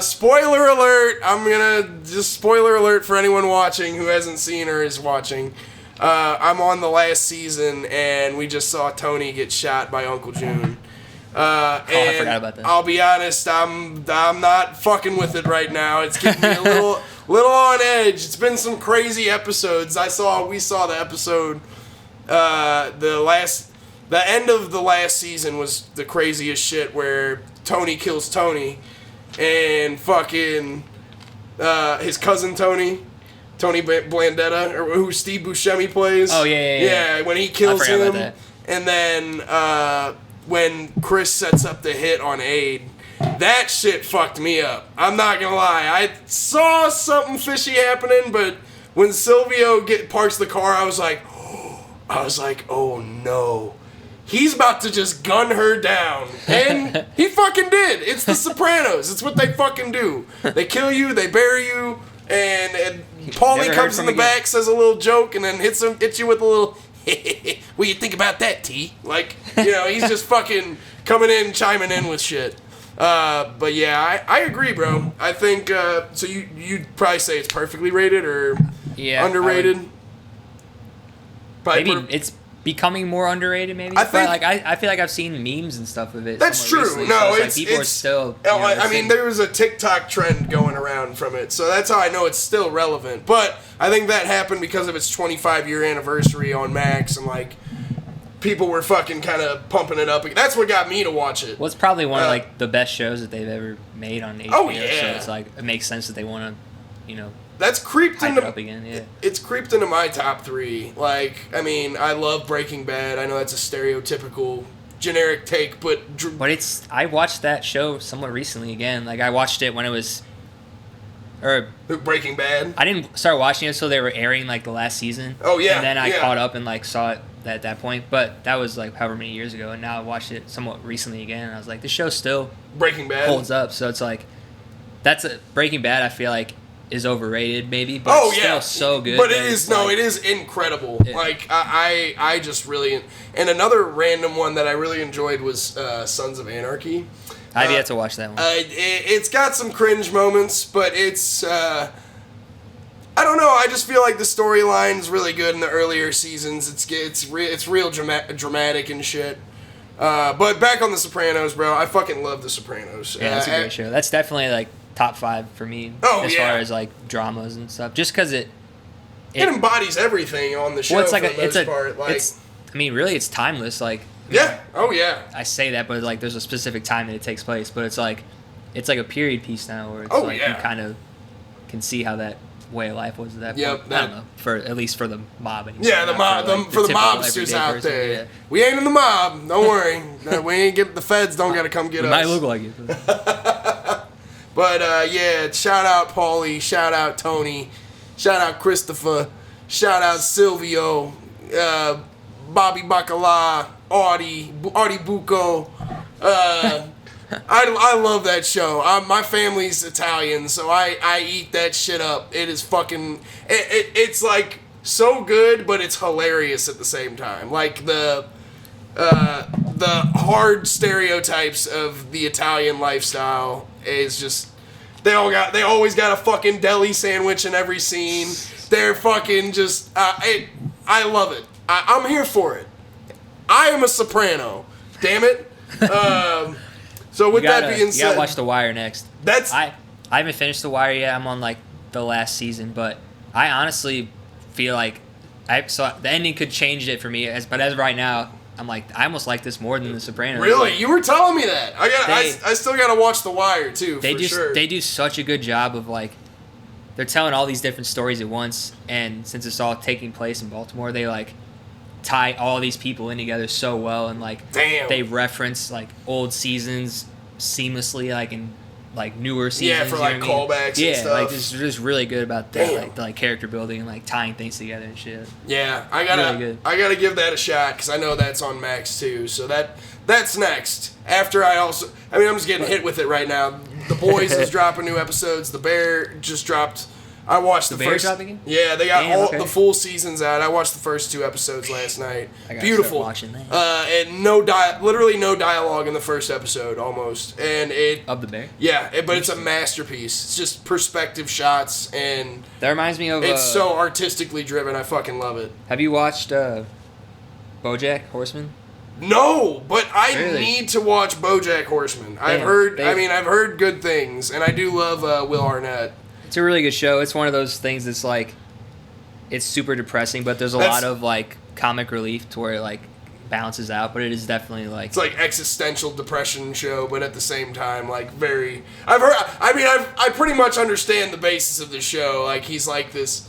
Spoiler alert. I'm gonna just spoiler alert for anyone watching who hasn't seen or is watching. I'm on the last season, and we just saw Tony get shot by Uncle June. I forgot about that. I'll be honest, I'm not fucking with it right now. It's getting me a little on edge. It's been some crazy episodes. We saw the episode. The end of the last season was the craziest shit, where Tony kills Tony, and fucking his cousin Tony Blandetta, or who Steve Buscemi plays. Oh yeah. Yeah, when he kills him, and then when Chris sets up the hit on Aid, that shit fucked me up. I'm not gonna lie, I saw something fishy happening, but when Silvio parks the car, I was like, oh no. He's about to just gun her down. And he fucking did. It's The Sopranos. It's what they fucking do. They kill you, they bury you, and Paulie comes in the back, says a little joke, and then hits you with a little, what do you think about that, T? He's just fucking coming in, chiming in with shit. But yeah, I agree, bro. I think, so you'd probably say it's perfectly rated or underrated? Maybe it's becoming more underrated, maybe. I feel like I've seen memes and stuff of it. That's true. Recently, no, so people are still. There was a TikTok trend going around from it, so that's how I know it's still relevant. But I think that happened because of its 25-year anniversary on Max, and people were fucking kind of pumping it up. That's what got me to watch it. Well, it's probably one of the best shows that they've ever made on HBO. Oh yeah. So it's it makes sense that they want to, That's creeped into up again, yeah. It's creeped into my top 3. I love Breaking Bad. I know that's a stereotypical, generic take, but I watched that show somewhat recently again. I watched it when it was or Breaking Bad. I didn't start watching it until they were airing like the last season. Oh yeah. And then I yeah. caught up and like saw it at that point, but that was like however many years ago, and now I watched it somewhat recently again, and I was like, this show still Breaking Bad holds up. So it's like Breaking Bad. I feel like is overrated maybe, but it's still so good. But it is incredible. Yeah. Like I just really, and another random one that I really enjoyed was Sons of Anarchy. I've yet to watch that one. It's got some cringe moments, but it's I don't know. I just feel like the storyline's really good in the earlier seasons. It's real dramatic and shit. But back on The Sopranos, bro. I fucking love The Sopranos. Yeah, that's a great show. That's definitely like top 5 for me as far as like dramas and stuff. Just because it embodies everything on the show. Well, it's like for the most part. Like, I mean, really, it's timeless. Like, yeah, oh yeah. I say that, but like, there's a specific time that it takes place. But it's like a period piece now, where it's you kind of can see how that way of life was at that point. I don't know, at least for the mob. Anymore, yeah, the mob, for the mobsters out there. Yeah. We ain't in the mob. Don't worry. We ain't get the feds. Don't gotta come get us. Might look like it. But yeah, shout out Paulie, shout out Tony, shout out Christopher, shout out Silvio, Bobby Bacala, Artie Bucco. I love that show. My family's Italian, so I eat that shit up. It is fucking. It's like so good, but it's hilarious at the same time. Like the hard stereotypes of the Italian lifestyle is just. They always got a fucking deli sandwich in every scene. They're fucking just. I love it. I'm here for it. I am a soprano. Damn it. So with that being said, you gotta watch The Wire next. I haven't finished The Wire yet. I'm on like the last season, but I honestly feel like the ending could change it for me. But as of right now, I'm like, I almost like this more than The Sopranos. Really? You were telling me that. I still gotta watch The Wire too. They do such a good job of like, they're telling all these different stories at once, and since it's all taking place in Baltimore, they like tie all these people in together so well, and like they reference like old seasons seamlessly, like in like newer seasons. Yeah, for like callbacks and stuff. Yeah, like it's just really good about that, like the like character building and like tying things together and shit. Yeah, I gotta give that a shot because I know that's on Max too. So that's next. After I'm just getting hit with it right now. The Boys is dropping new episodes. The Bear just dropped. I watched the first. Dropping? Yeah, they got the full seasons out. I watched the first 2 episodes last night. Beautiful. Watching that. And literally no dialogue in the first episode, almost. And of the Bear. Yeah, but it's a masterpiece. It's just perspective shots, and that reminds me of. It's so artistically driven. I fucking love it. Have you watched BoJack Horseman? No, but I need to watch BoJack Horseman. I've heard good things, and I do love Will Arnett. It's a really good show. It's one of those things that's like, it's super depressing, but there's a lot of like comic relief to where it like balances out. But it is definitely like, it's like existential depression show, but at the same time like very. I pretty much understand the basis of the show. Like he's like this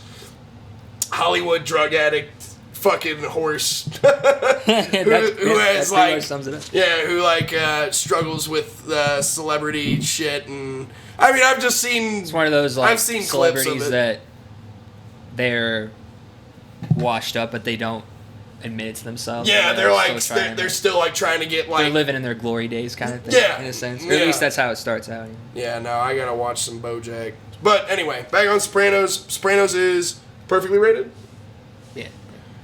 Hollywood drug addict. Fucking horse who has like who like struggles with celebrity shit, and I've just seen it's one of those like I've seen celebrities that they're washed up but they don't admit it to themselves. Yeah, they're like they're still like trying to get like they're living in their glory days kind of thing. Yeah, in a sense, or at least that's how it starts out. Yeah, no, I gotta watch some BoJack. But anyway, back on Sopranos. Sopranos is perfectly rated. Yeah.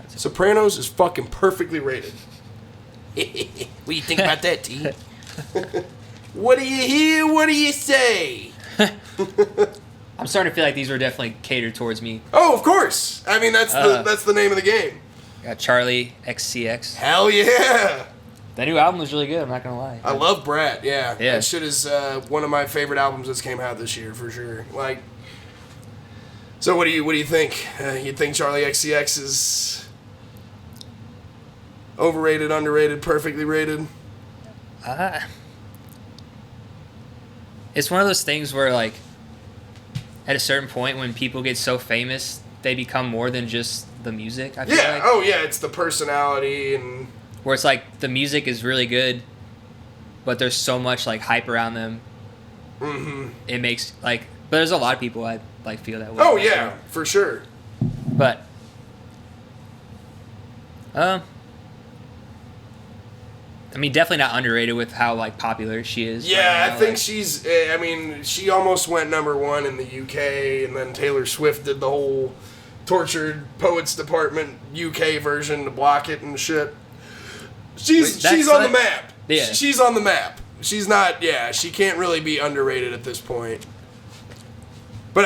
Sopranos is fucking perfectly rated. What do you think about that, T? What do you hear? What do you say? I'm starting to feel like these were definitely catered towards me. Oh, of course. That's the name of the game. Got Charlie XCX. Hell yeah. That new album was really good. I'm not gonna lie. I love Brat. Yeah. That shit is one of my favorite albums that's came out this year for sure. Like. So what do you think? You think Charlie XCX is overrated, underrated, perfectly rated? It's one of those things where, like, at a certain point when people get so famous, they become more than just the music, I feel like. Oh yeah, it's the personality and... Where it's like, the music is really good, but there's so much, like, hype around them. Mm-hmm. It makes, like, But there's a lot of people I like feel that way. Oh yeah, for sure. But I mean, definitely not underrated with how like popular she is. Yeah, right now. I think she's. I mean, she almost went #1 in the UK, and then Taylor Swift did the whole Tortured Poets Department UK version to block it and shit. She's on the map. Yeah. She's on the map. She's not. Yeah, she can't really be underrated at this point. But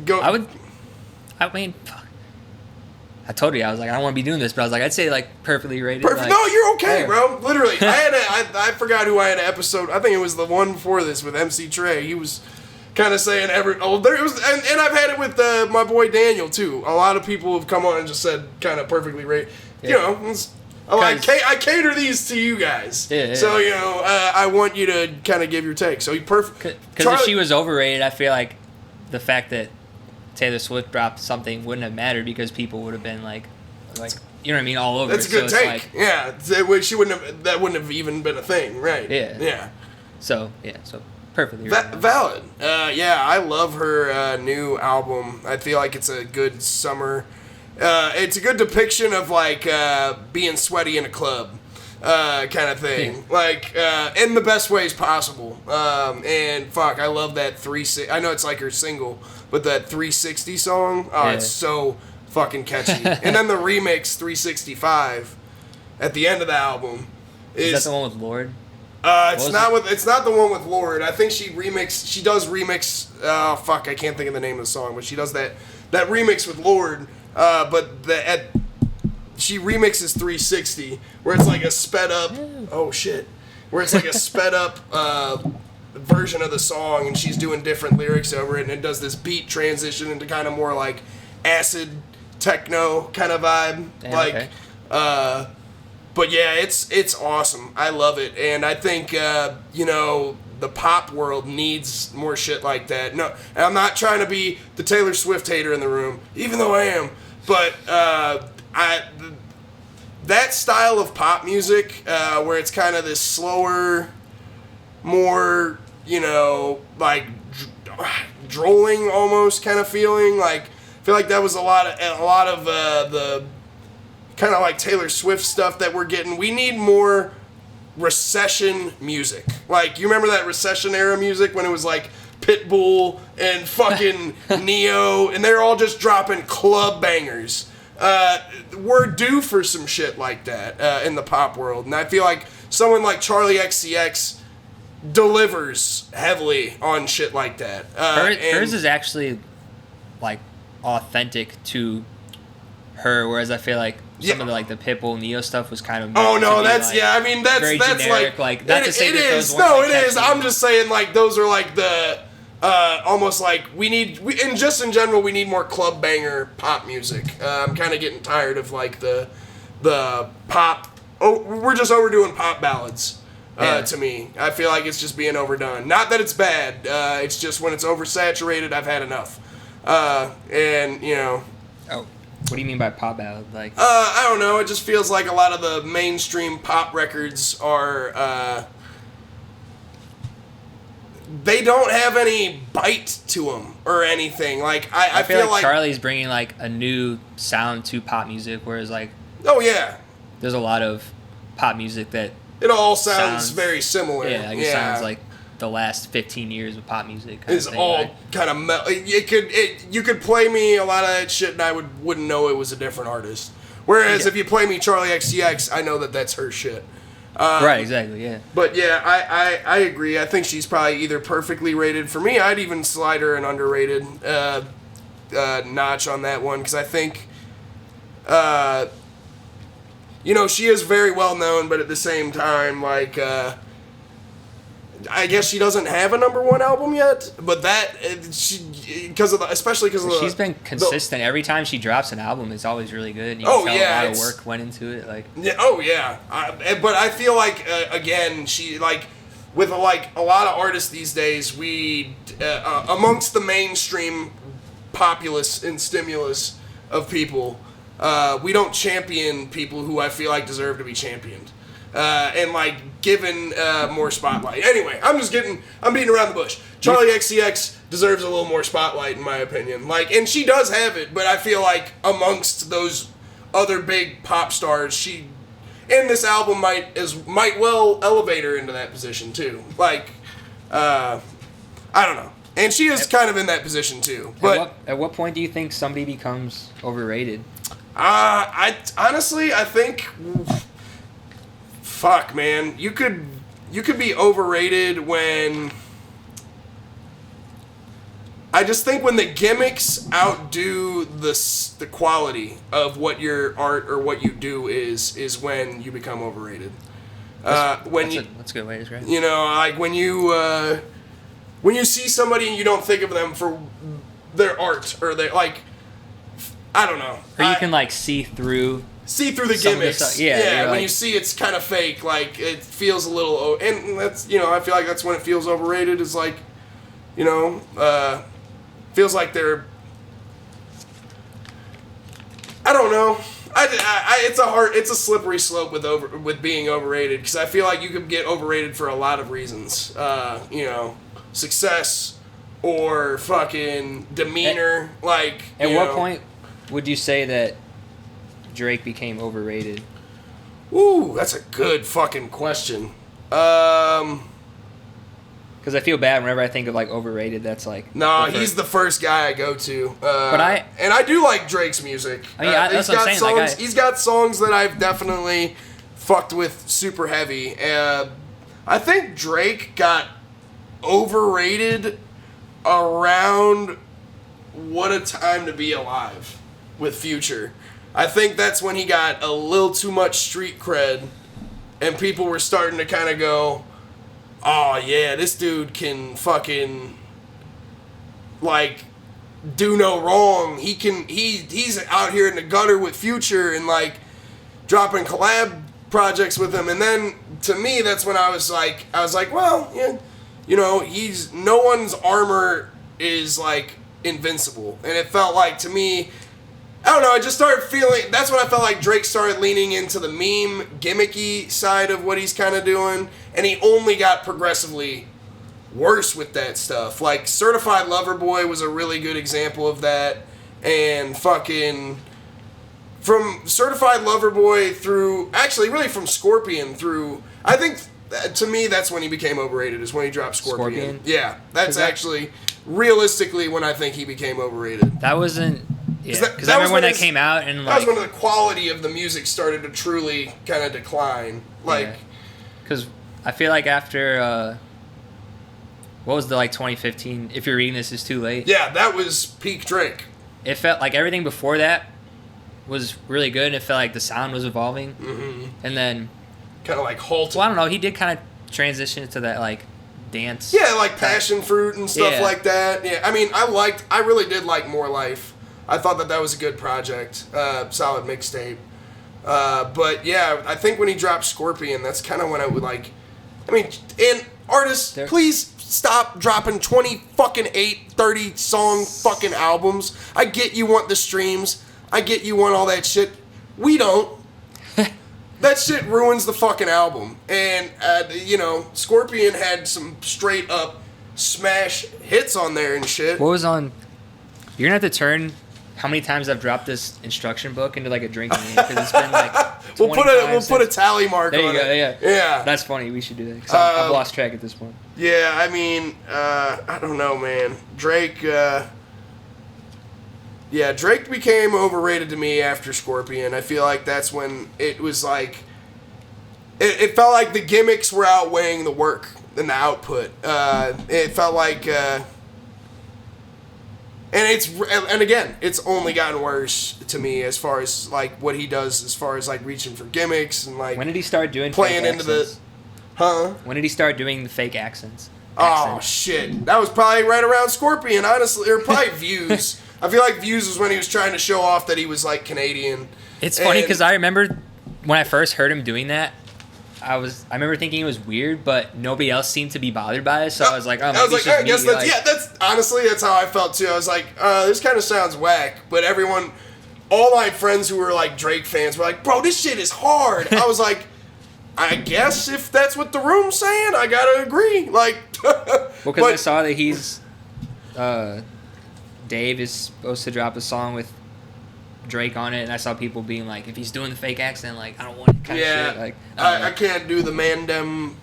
go. I mean, fuck. I told you I was like I don't want to be doing this, but I was like I'd say like perfectly rated. Perfect. Like, No, you're okay, yeah. bro. Literally, I forgot who I had an episode. I think it was the one before this with MC Trey. He was kind of saying and I've had it with my boy Daniel too. A lot of people have come on and just said kind of perfectly rated. Yeah. You know, I cater these to you guys. Yeah. So you know, I want you to kind of give your take. So perfect. Because if she was overrated, I feel like the fact that Taylor Swift dropped something wouldn't have mattered because people would have been like you know what I mean, all over. That's a good take. Like, yeah, she wouldn't have. That wouldn't have even been a thing, right? Yeah. Yeah. So perfectly right. Valid. Yeah, I love her new album. I feel like it's a good summer. It's a good depiction of like being sweaty in a club, kind of thing. Like in the best ways possible. And fuck, I love that 360. I know it's like her single, but that 360 song. Oh, it's so fucking catchy. And then the remix 365 at the end of the album is that the one with Lord? It's not the one with Lord. I think she does remix. Oh fuck, I can't think of the name of the song, but she does that remix with Lord. But she remixes 360, where it's like a sped up. Oh shit, where it's like a sped up version of the song, and she's doing different lyrics over it, and it does this beat transition into kind of more like acid techno kind of vibe. Damn, okay. But yeah, it's awesome. I love it, and I think the pop world needs more shit like that. No, and I'm not trying to be the Taylor Swift hater in the room, even though I am. But that style of pop music, where it's kind of this slower, more like drolling almost kind of feeling. Like I feel like that was a lot of the kind of like Taylor Swift stuff that we're getting. We need more recession music. Like, you remember that recession era music when it was like Pitbull and fucking Neo, and they're all just dropping club bangers. We're due for some shit like that in the pop world, and I feel like someone like Charlie XCX delivers heavily on shit like that. Hers is actually like authentic to her, whereas I feel like some of the Pitbull Neo stuff was kind of that's very generic, like not to say it that is. those weren't, It is. I'm just saying like those are like the almost like in general we need more club banger pop music. I'm kind of getting tired of like the pop. Oh, we're just overdoing pop ballads. To me, I feel like it's just being overdone. Not that it's bad. It's just when it's oversaturated, I've had enough. Oh, what do you mean by pop ballad? Like, I don't know. It just feels like a lot of the mainstream pop records are. They don't have any bite to them or anything. Like I feel like Charlie's bringing like a new sound to pop music, whereas like, oh yeah, there's a lot of pop music that it all sounds very similar. Yeah, like it sounds like the last 15 years of pop music. It's all kind of you could play me a lot of that shit and I wouldn't know it was a different artist. Whereas if you play me Charlie XCX, I know that that's her shit. Right, exactly, yeah. But yeah, I agree. I think she's probably either perfectly rated. For me, I'd even slide her an underrated notch on that one, because I think, she is very well known, but at the same time, like, I guess she doesn't have a #1 album yet, but especially because of she's been consistent. Every time she drops an album, it's always really good. You can tell a lot of work went into it. Like, but I feel like again, she like with a lot of artists these days, we amongst the mainstream populace and stimulus of people, we don't champion people who I feel like deserve to be championed. And like given more spotlight. Anyway, I'm beating around the bush. Charlie XCX deserves a little more spotlight in my opinion. Like, and she does have it, but I feel like amongst those other big pop stars, and this album might well elevate her into that position too. Like, I don't know. And she is kind of in that position too. But at what point do you think somebody becomes overrated? I honestly, I think, fuck, man, you could be overrated when. I just think when the gimmicks outdo the quality of what your art or what you do is when you become overrated. That's a good way to describe it. You know, like when you see somebody and you don't think of them for their art or their, like, I don't know. Or you can like see through the gimmicks. Yeah, when like, you see it's kind of fake, like it feels a little, and that's, you know, I feel like that's when it feels overrated, is like, you know, feels like they're, I don't know. It's a slippery slope with being overrated, because I feel like you could get overrated for a lot of reasons. You know, success or fucking demeanor. At what point would you say that Drake became overrated? Ooh, that's a good fucking question. Because I feel bad whenever I think of like overrated. That's like he's the first guy I go to. But I do like Drake's music. I mean, that's what I'm saying. Songs, he's got songs that I've definitely fucked with super heavy. I think Drake got overrated around What a Time to Be Alive with Future. I think that's when he got a little too much street cred, and people were starting to kind of go, oh yeah, this dude can fucking, like, do no wrong. He's out here in the gutter with Future and like dropping collab projects with him. And then to me, that's when I was like, well, yeah, you know, no one's armor is like invincible. And it felt like, to me, I don't know, I just started feeling, that's when I felt like Drake started leaning into the meme, gimmicky side of what he's kind of doing, and he only got progressively worse with that stuff. Like, Certified Lover Boy was a really good example of that, and fucking, from Certified Lover Boy through, actually, really from Scorpion through, I think, to me, that's when he became overrated, is when he dropped Scorpion. Yeah, that's actually, realistically, when I think he became overrated. That wasn't... Yeah, because I remember when that came out, and like, that was when the quality of the music started to truly kind of decline. Like, because I feel like after what was the 2015? If you're reading this, it's too late. Yeah, that was peak Drake. It felt like everything before that was really good, and it felt like the sound was evolving, and then kind of like halted. Well, I don't know. He did kind of transition into that like dance. Yeah, like Passion Fruit and stuff like that. Yeah, I mean, I really did like More Life. I thought that was a good project, solid mixtape. But yeah, I think when he dropped Scorpion, that's kind of when I would like. I mean, and artists, please stop dropping 30 song fucking albums. I get you want the streams. I get you want all that shit. We don't. That shit ruins the fucking album. And you know, Scorpion had some straight up smash hits on there and shit. What was on? You're gonna have to turn how many times I've dropped this instruction book into like a drinking game, because it's been like we'll put a tally mark on it. There you go. Yeah. That's funny. We should do that, 'cause I've lost track at this point. Yeah, I mean, I don't know, man. Drake. Drake became overrated to me after Scorpion. I feel like that's when it was like, it felt like the gimmicks were outweighing the work and the output. It felt like. And again, it's only gotten worse to me as far as like what he does, as far as like reaching for gimmicks and like. When did he start doing playing fake into accents? When did he start doing the fake accents? Oh shit, that was probably right around Scorpion, honestly, or probably Views. I feel like Views was when he was trying to show off that he was like Canadian. It's funny because I remember when I first heard him doing that. I remember thinking it was weird, but nobody else seemed to be bothered by it, so I was like, oh, maybe it's just me. That's honestly, that's how I felt too. I was like, this kind of sounds whack, but all my friends who were like Drake fans were like, bro, this shit is hard. I was like, I guess if that's what the room's saying, I gotta agree. Like, well, because I saw that he's, Dave is supposed to drop a song with Drake on it, and I saw people being like, if he's doing the fake accent, like, I don't want it kind of shit. Like, I can't do the Mandem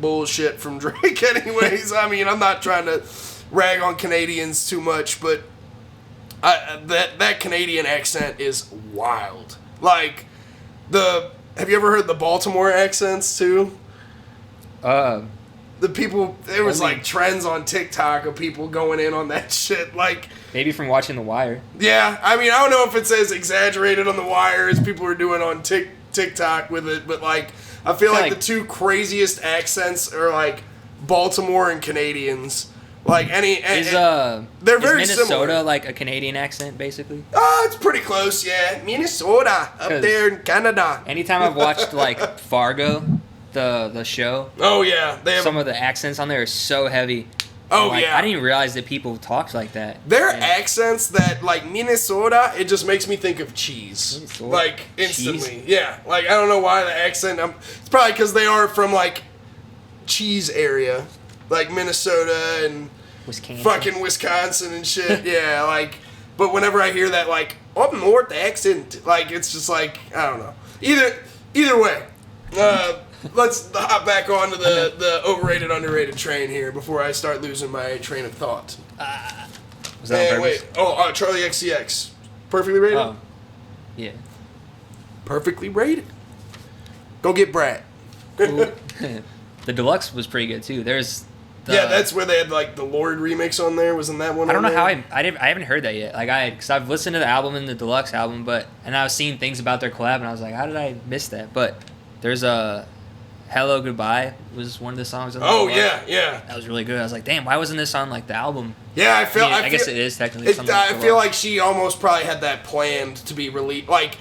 bullshit from Drake anyways. I mean, I'm not trying to rag on Canadians too much, but that Canadian accent is wild. Like, have you ever heard the Baltimore accents too? The people, there was like trends on TikTok of people going in on that shit. Like, maybe from watching The Wire. Yeah, I mean, I don't know if it's as exaggerated on The Wire as people are doing on TikTok with it, but like, I feel like the two craziest accents are like Baltimore and Canadians. Like they're very Minnesota similar. Like a Canadian accent, basically? It's pretty close, yeah. Minnesota, up there in Canada. Anytime I've watched like Fargo, the show. Oh yeah, they have some of the accents on there are so heavy. Oh like, yeah, I didn't even realize that people talked like that. Their accents that like Minnesota, it just makes me think of cheese, Minnesota? Like instantly. Cheese? Yeah, like I don't know why the accent. It's probably because they are from like cheese area. Like Minnesota and fucking Wisconsin and shit. Yeah, like, but whenever I hear that, like, up north accent, like, it's just like, I don't know. Either way, let's hop back onto the overrated, underrated train here before I start losing my train of thought. Was that on purpose? Wait. Charlie XCX. Perfectly rated? Oh, yeah. Perfectly rated. Go get Brad. The deluxe was pretty good, too. That's where they had like the Lord remix on there. Wasn't that one? I don't know how I haven't heard that yet. Like because I've listened to the album and the deluxe album, and I was seeing things about their collab, and I was like, how did I miss that? But there's a Hello Goodbye was one of the songs. On the deluxe. yeah. That was really good. I was like, damn, why wasn't this on like the album? Yeah, I guess it is technically. I feel like she almost probably had that planned to be released. Like,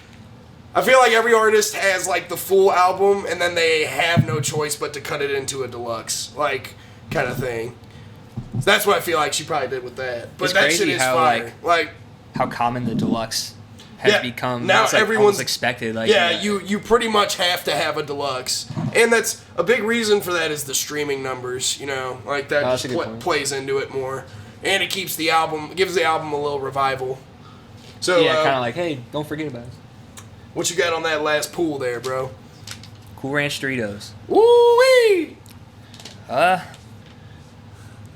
I feel like every artist has like the full album, and then they have no choice but to cut it into a deluxe, like, kind of thing. So that's what I feel like she probably did with that. But it's that crazy shit is how, fire. Like how common the deluxe has become. Now it's like everyone's expected. Like, you pretty much have to have a deluxe, and that's a big reason for that is the streaming numbers. You know, like that just plays into it more, and it gives the album a little revival. So kind of like, hey, don't forget about us. What you got on that last pool there, bro? Cool Ranch Doritos. Woo-wee!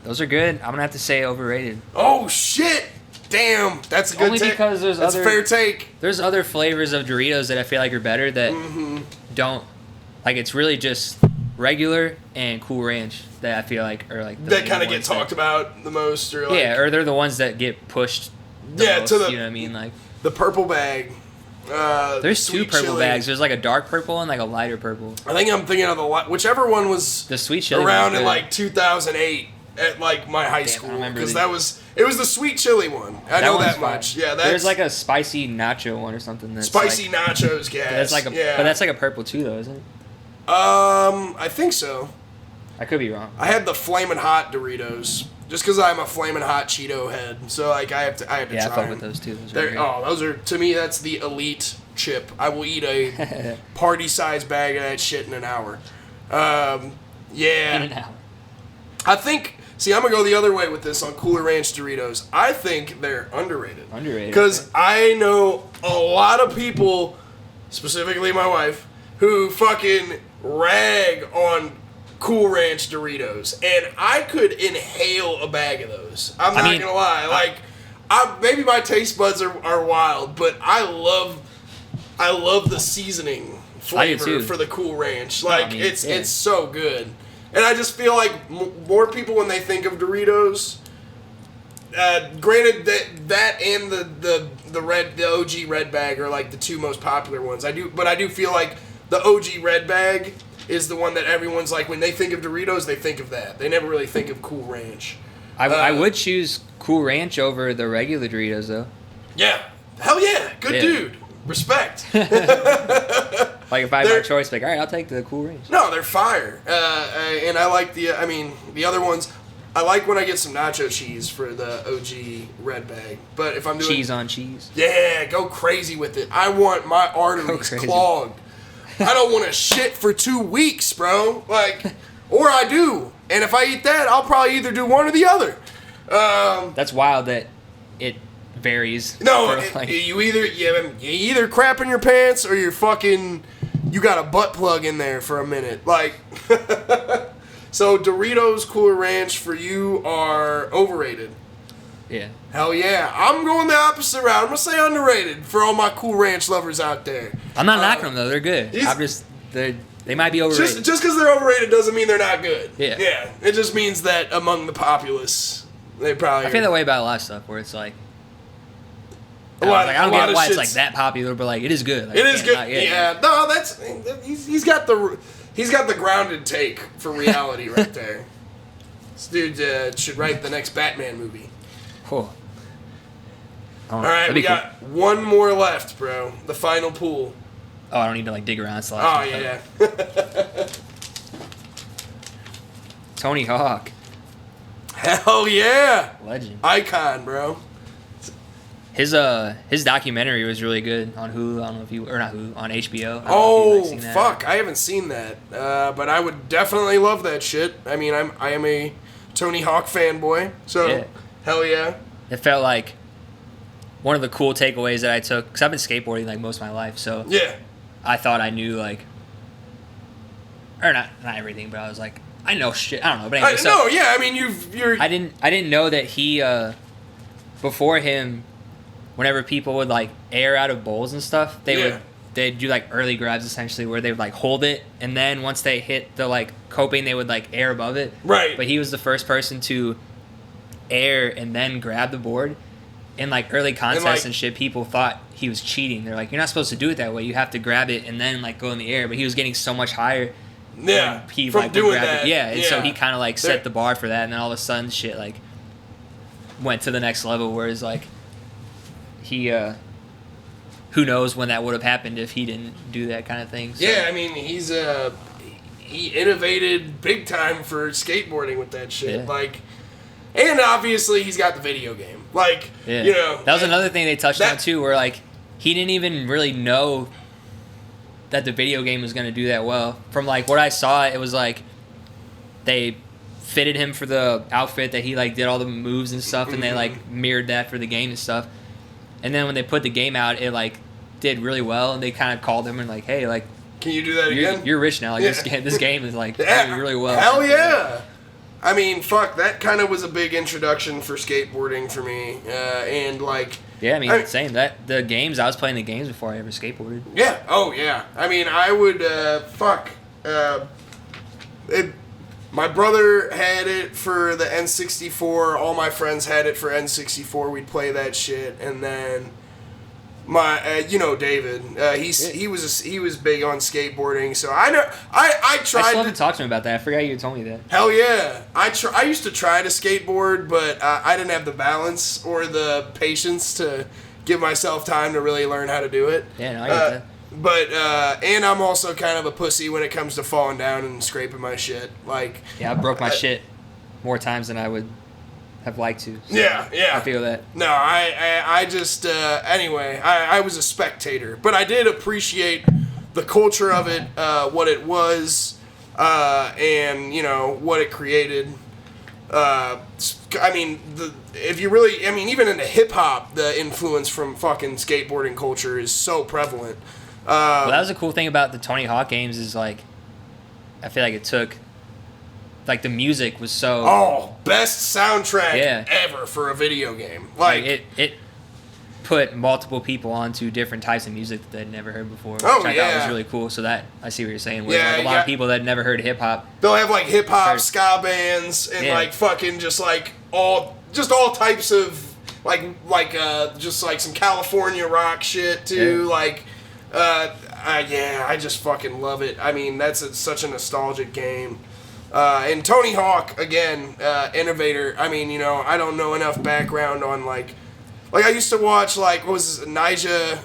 Those are good. I'm gonna have to say overrated. Oh shit! Damn, that's a good take. Only because that's a fair take. There's other flavors of Doritos that I feel like are better that don't. Like, it's really just regular and Cool Ranch that I feel like are like that kind of get talked about the most, or like, or they're the ones that get pushed. Most, to the, you know what I mean, like the purple bag. There's two purple bags. There's like a dark purple and like a lighter purple. I think I'm thinking of whichever one was the sweet chili around in like 2008 at like my high school, because it was the sweet chili one. I know that much. Yeah, there's like a spicy nacho one or something. That's spicy nachos, gas. But that's like a purple too, though, isn't it? I think so. I could be wrong. I had the Flamin' Hot Doritos. Just because I'm a Flamin' Hot Cheeto head, so like I have to try. Yeah, I fuck with those too. Those are, to me, that's the elite chip. I will eat a party-sized bag of that shit in an hour. Yeah. In an hour. I think. See, I'm gonna go the other way with this on Cooler Ranch Doritos. I think they're underrated. Because I know a lot of people, specifically my wife, who fucking rag on Cool Ranch Doritos, and I could inhale a bag of those. I'm not gonna lie. Like, maybe my taste buds are wild, but I love the seasoning flavor for the Cool Ranch. Like, it's so good, and I just feel like more people, when they think of Doritos, granted that and the OG red bag are like the two most popular ones. I do feel like the OG red bag is the one that everyone's like, when they think of Doritos, they think of that. They never really think of Cool Ranch. I would choose Cool Ranch over the regular Doritos, though. Yeah. Hell yeah. Good dude. Respect. Like, if I had my choice, like, all right, I'll take the Cool Ranch. No, they're fire. And I like the other ones. I like when I get some nacho cheese for the OG red bag. But if I'm doing cheese on cheese. Yeah, go crazy with it. I want my arteries clogged. I don't want to shit for 2 weeks, bro. Like, or I do. And if I eat that, I'll probably either do one or the other. That's wild that it varies. No, you either crap in your pants or you got a butt plug in there for a minute. Like, so Doritos Cooler Ranch for you are overrated. Yeah. Hell yeah. I'm going the opposite route. I'm going to say underrated for all my Cool Ranch lovers out there. I'm not knocking them, though. They're good. They might be overrated. Just because they're overrated doesn't mean they're not good. Yeah. Yeah. It just means that among the populace, they probably I feel that way about a lot of stuff where it's like, I don't get why it's like that popular, but like it is good. Like, it is good. Yeah. No, he's got the grounded take for reality right there. This dude should write the next Batman movie. Cool. All right, we got one more left, bro. The final pool. Oh, I don't need to like dig around. Oh yeah. Tony Hawk. Hell yeah. Legend. Icon, bro. His documentary was really good on Hulu. I don't know if you or not Hulu on HBO. Oh fuck, I haven't seen that. But I would definitely love that shit. I mean, I am a Tony Hawk fanboy, so yeah. Hell yeah. It felt like one of the cool takeaways that I took because I've been skateboarding like most of my life, so yeah. I thought I knew like, or not everything, but I was like, I know shit. I don't know, but anyway, no, yeah. I mean, you're. I didn't know that he before him. Whenever people would like air out of bowls and stuff, they'd do like early grabs essentially, where they would like hold it, and then once they hit the like coping, they would like air above it. Right. But he was the first person to air and then grab the board. In like early contests and shit, people thought he was cheating. They're like, you're not supposed to do it that way. You have to grab it and then like go in the air. But he was getting so much higher. Yeah. He from like doing would grab that. it. Yeah. And so he kind of like set the bar for that, and then all of a sudden shit like went to the next level, where it's like. He, who knows when that would have happened if he didn't do that kind of thing. So. Yeah, I mean, he innovated big time for skateboarding with that shit. Yeah. Like, and obviously he's got the video game. Like, yeah. You know. That was another thing they touched on too, where like he didn't even really know that the video game was going to do that well. From like what I saw, it was like they fitted him for the outfit that he like did all the moves and stuff, and they like mirrored that for the game and stuff. And then when they put the game out, it like did really well, and they kind of called him and like, hey, like, can you do that again? You're rich now. Like this game is like doing really well. Hell yeah! I mean, fuck, that kind of was a big introduction for skateboarding for me, and like. Yeah, I mean, same. That the games I was playing the games before I ever skateboarded. Yeah. Oh yeah. I mean, I would my brother had it for the N64. All my friends had it for N64. We'd play that shit, and then my, David. He was big on skateboarding, so I know. I tried. I still haven't talked to him about that. I forgot you told me that. Hell yeah! I used to try to skateboard, but I didn't have the balance or the patience to give myself time to really learn how to do it. Yeah, no, I get that. But and I'm also kind of a pussy when it comes to falling down and scraping my shit. Like, yeah, I broke my shit more times than I would have liked to. So yeah. I feel that. No, I just anyway, I was a spectator, but I did appreciate the culture of it, what it was, and what it created. I mean, even in the hip hop, the influence from fucking skateboarding culture is so prevalent. Well, that was the cool thing about the Tony Hawk games is like, I feel like it took, like the music was so. Best soundtrack ever for a video game. Like it put multiple people onto different types of music that they'd never heard before, which I thought was really cool. So that I see what you're saying. Where like a lot of people that had never heard hip hop. They'll have like hip hop, ska bands, and like fucking just all types of just like some California rock shit too. I just fucking love it. I mean, that's such a nostalgic game. And Tony Hawk, again, innovator. I mean, I don't know enough background on like I used to watch what was this, Nigel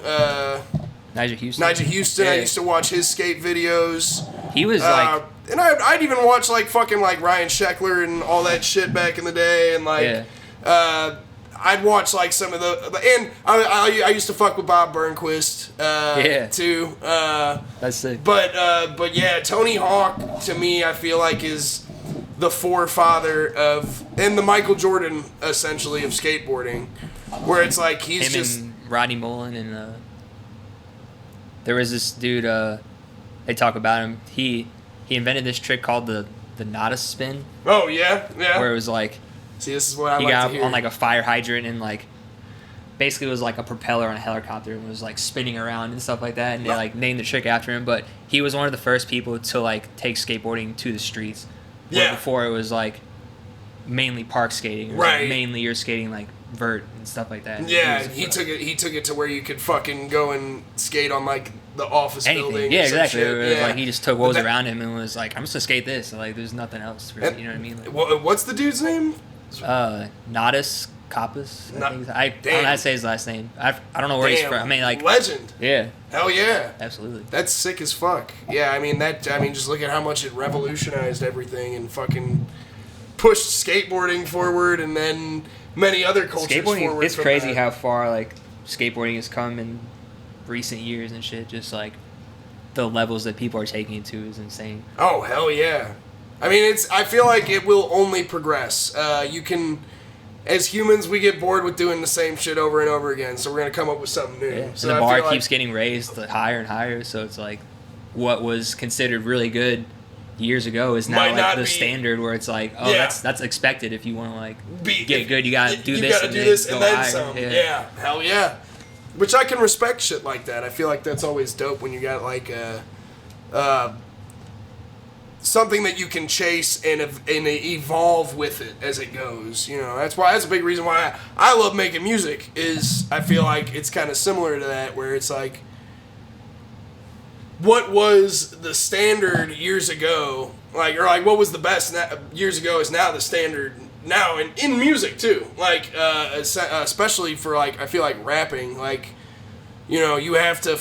Houston. Yeah. I used to watch his skate videos. He was and I'd even watch fucking Ryan Sheckler and all that shit back in the day, and I'd watch like some of and I used to fuck with Bob Burnquist too. That's sick. But yeah, Tony Hawk to me I feel like is the forefather of and the Michael Jordan essentially of skateboarding, where it's like he's him just and Rodney Mullen and there was this dude they talk about him. He invented this trick called the Nada spin. Oh yeah. Where it was like, see, this is what I like to hear. He got hear. on like a fire hydrant and like basically it was like a propeller on a helicopter and was like spinning around and stuff like that, and they like named the trick after him. But he was one of the first people to like take skateboarding to the streets. Yeah. Before it was like mainly park skating. Or right. Like mainly you're skating like vert and stuff like that. Yeah, he took it to where you could fucking go and skate on like the office building. Yeah, exactly. Shit. It was like he just took what was around him and was like, I'm just gonna skate this. Like there's nothing else. You know what I mean? Like, what's the dude's name? Nodis Kappas. I don't know how to say his last name. I don't know where he's from. I mean, like legend. Yeah. Hell yeah. Absolutely. That's sick as fuck. Yeah, I mean just look at how much it revolutionized everything and fucking pushed skateboarding forward, and then many other cultures forward. It's crazy how far like skateboarding has come in recent years and shit. Just like the levels that people are taking it to is insane. Oh hell yeah! I mean, I feel like it will only progress. You can, as humans, we get bored with doing the same shit over and over again. So we're gonna come up with something new. Yeah. So and the bar keeps getting raised higher and higher. So it's like what was considered really good years ago is now like the standard, where it's like, oh, that's expected if you want to like get good. You gotta do this. And then some. Yeah, hell yeah. Which I can respect shit like that. I feel like that's always dope when you got like something that you can chase and evolve with it as it goes. You know, that's a big reason why I love making music. Is I feel like it's kind of similar to that, where it's like, what was the standard years ago, like, or like what was the best years ago is now the standard now in music too, like especially for like I feel like rapping, like, you know, you have to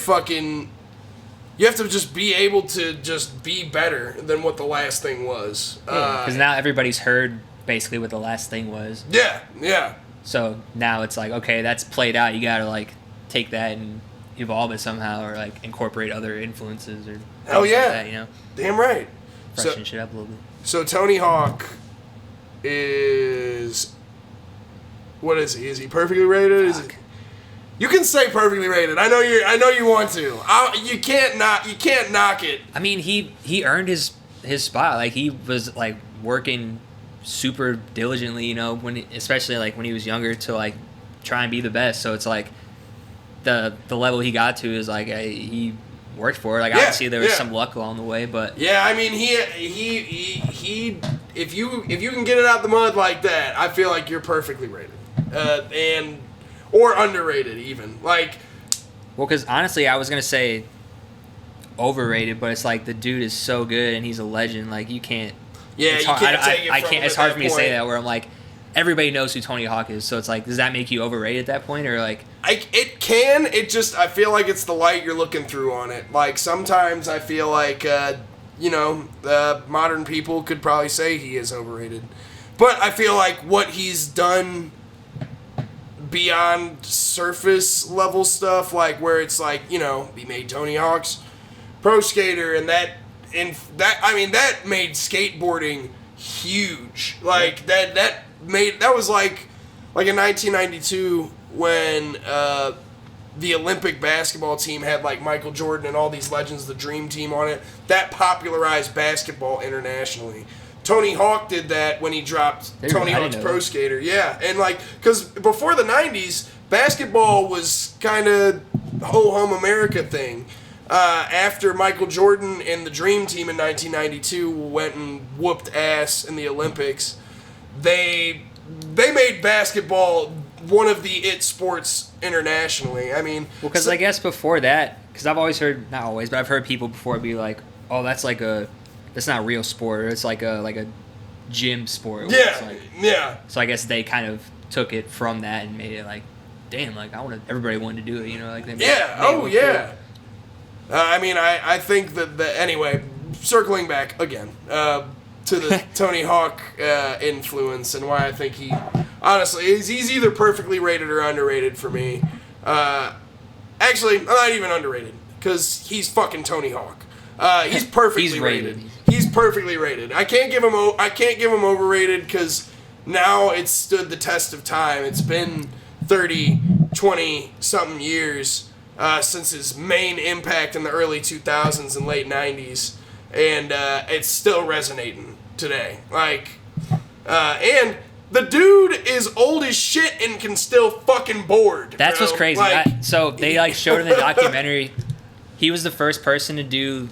just be able to just be better than what the last thing was. Because now everybody's heard basically what the last thing was. Yeah. So now it's like, okay, that's played out. You gotta like take that and evolve it somehow, or like incorporate other influences or hell yeah, like that, you know. Damn right. Freshen shit up a little bit. So Tony Hawk is, what is he? Is he perfectly rated? Is it? You can say perfectly rated. I know you want to. You can't knock it. I mean, he earned his spot. Like he was like working super diligently, you know, especially like when he was younger, to like try and be the best. So it's like the level he got to is like he worked for it. Like obviously there was some luck along the way, but yeah, I mean he if you can get it out the mud like that, I feel like you're perfectly rated, or underrated even. Like, well, because honestly, I was gonna say overrated, but it's like the dude is so good and he's a legend. Like you can't. Yeah, you can't take it from I can't. him It's at hard that for me to point. say that. Where I'm like, everybody knows who Tony Hawk is, so it's like, does that make you overrated at that point, or like? It can. It just, I feel like it's the light you're looking through on it. Like sometimes I feel like modern people could probably say he is overrated, but I feel like what he's done beyond surface level stuff, like where it's like, you know, he made Tony Hawk's Pro Skater, and that made skateboarding huge. Like that was like in 1992 when the Olympic basketball team had like Michael Jordan and all these legends, the Dream Team on it. That popularized basketball internationally. Tony Hawk did that when he dropped Tony Hawk's Pro Skater. Yeah, and like, because before the 90s, basketball was kind of ho-hum America thing. After Michael Jordan and the Dream Team in 1992 went and whooped ass in the Olympics, they made basketball one of the it sports internationally. I mean, well, because I guess before that, because I've always heard, not always, but I've heard people before be like, oh, that's not real sport, or it's like a gym sport. Yeah. So I guess they kind of took it from that and made it like, damn, like everybody wanted to do it, you know, like they I mean, I think that anyway, circling back again to the Tony Hawk influence and why I think he Honestly, he's either perfectly rated or underrated for me. Actually, I'm not even underrated because he's fucking Tony Hawk. He's perfectly rated. He's perfectly rated. I can't give him overrated because now it's stood the test of time. It's been 30, 20 something years since his main impact in the early 2000s and late 90s, and it's still resonating today. And the dude is old as shit and can still fucking board. That's bro. what's crazy. So they showed in the documentary, he was the first person to do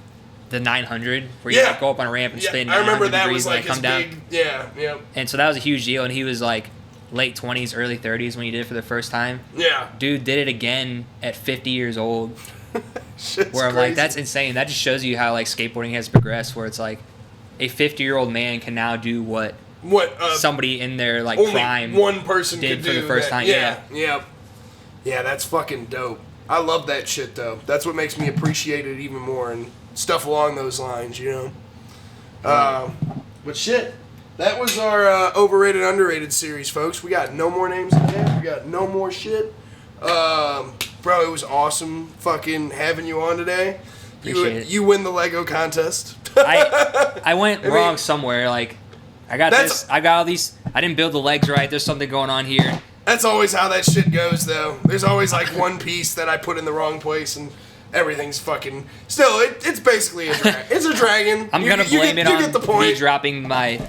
the 900, where you go up on a ramp and spin 900 degrees and come down. Yeah. And so that was a huge deal, and he was late 20s, early 30s when he did it for the first time. Yeah. Dude did it again at 50 years old. Shit's where I'm crazy. that's insane. That just shows you how skateboarding has progressed, where it's a 50-year-old man can now do what somebody in their only prime one person did could for do the first time. Yeah, that's fucking dope. I love that shit though. That's what makes me appreciate it even more and stuff along those lines, But shit, that was our overrated underrated series, folks. We got no more names in there. We got no more shit. Bro, it was awesome fucking having you on today. You win the Lego contest. I went wrong somewhere. I got all these. I didn't build the legs right. There's something going on here. That's always how that shit goes, though. There's always one piece that I put in the wrong place, and everything's fucking. Still, it's basically it's a dragon. I'm gonna blame it on me dropping my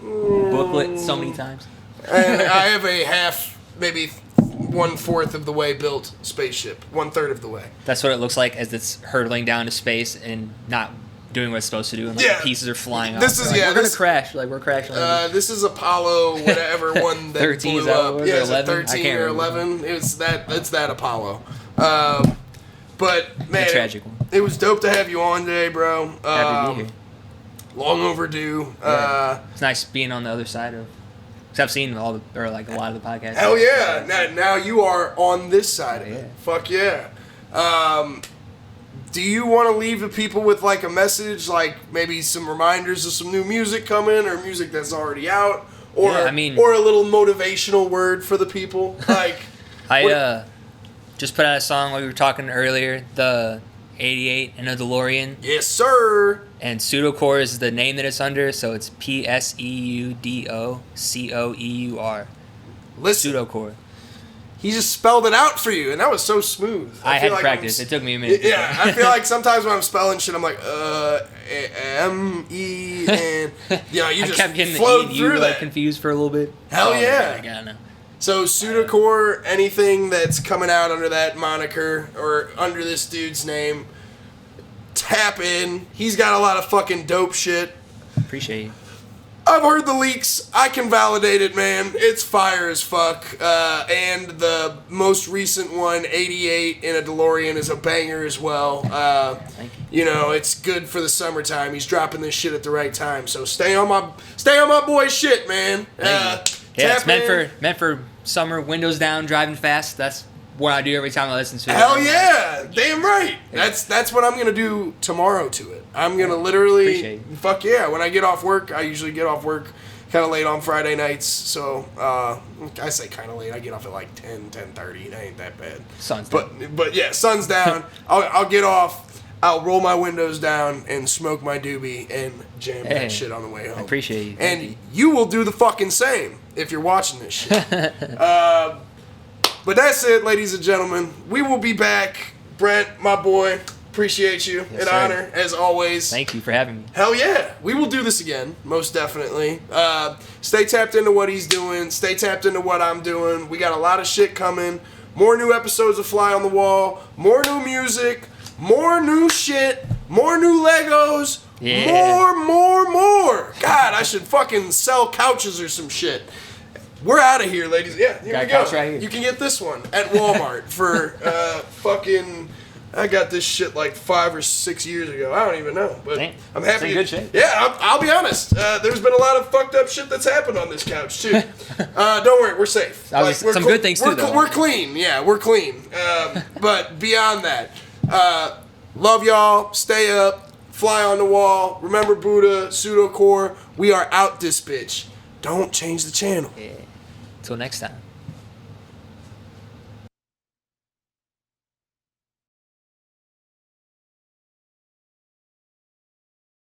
booklet so many times. And I have a half, maybe 1/4 of the way built spaceship. 1/3 of the way. That's what it looks like as it's hurtling down to space and not doing what it's supposed to do, and the pieces are flying off. We're gonna crash. We're crashing. This is Apollo, whatever one that 13, blew up. Yeah, it's 13 or 11. It's that Apollo. But man, a tragic one. It was dope to have you on today, bro. Happy to be here. Long overdue. It's nice being on the other side of. Because I've seen a lot of the podcasts. Hell yeah! Now you are on this side of it. Fuck yeah. Do you want to leave the people with a message, maybe some reminders of some new music coming, or music that's already out, or or a little motivational word for the people? I just put out a song we were talking earlier, the 88 in a DeLorean. Yes, sir. And Pseudocoeur is the name that it's under, so it's PSEUDOCOEUR. Listen. Pseudocoeur. He just spelled it out for you, and that was so smooth. I had practice. It took me a minute. Yeah, I feel like sometimes when I'm spelling shit, I'm like, M-E, and, you just kept hitting flowed the E, through that. Confused for a little bit. Hell yeah. I gotta know. So, Pseudocoeur, anything that's coming out under that moniker, or under this dude's name, tap in. He's got a lot of fucking dope shit. Appreciate you. I've heard the leaks. I can validate it, man. It's fire as fuck. And the most recent one, 88 in a DeLorean, is a banger as well. Thank you. It's good for the summertime. He's dropping this shit at the right time. So stay on my boy's shit, man. It's meant for summer. Windows down, driving fast. That's what I do every time I listen to it. Hell yeah, damn right. That's what I'm gonna do tomorrow to it. I'm gonna literally fuck yeah. When I get off work, I usually get off work kind of late on Friday nights. So I say kind of late. I get off at 10:30. That ain't that bad. Sun's down. But yeah, sun's down. I'll get off. I'll roll my windows down and smoke my doobie and jam that shit on the way home. I appreciate you. And you will do the fucking same if you're watching this shit. But that's it, ladies and gentlemen. We will be back. Brent, my boy, appreciate you. Yes, An sir. honor, as always. Thank you for having me. Hell yeah. We will do this again, most definitely. Stay tapped into what he's doing. Stay tapped into what I'm doing. We got a lot of shit coming. More new episodes of Fly on the Wall. More new music. More new shit. More new Legos. Yeah. More. God, I should fucking sell couches or some shit. We're out of here, ladies. Yeah, here we go. Right here. You can get this one at Walmart for fucking. I got this shit 5 or 6 years ago. I don't even know, but Dang. I'm happy. It's in good shape. Yeah, I'll be honest. There's been a lot of fucked up shit that's happened on this couch too. Don't worry, we're safe. Some good things too, though. We're clean. Yeah, we're clean. But beyond that, love y'all. Stay up. Fly on the wall. Remember Buddha, Pseudocoeur. We are out this bitch. Don't change the channel. Yeah. Till next time.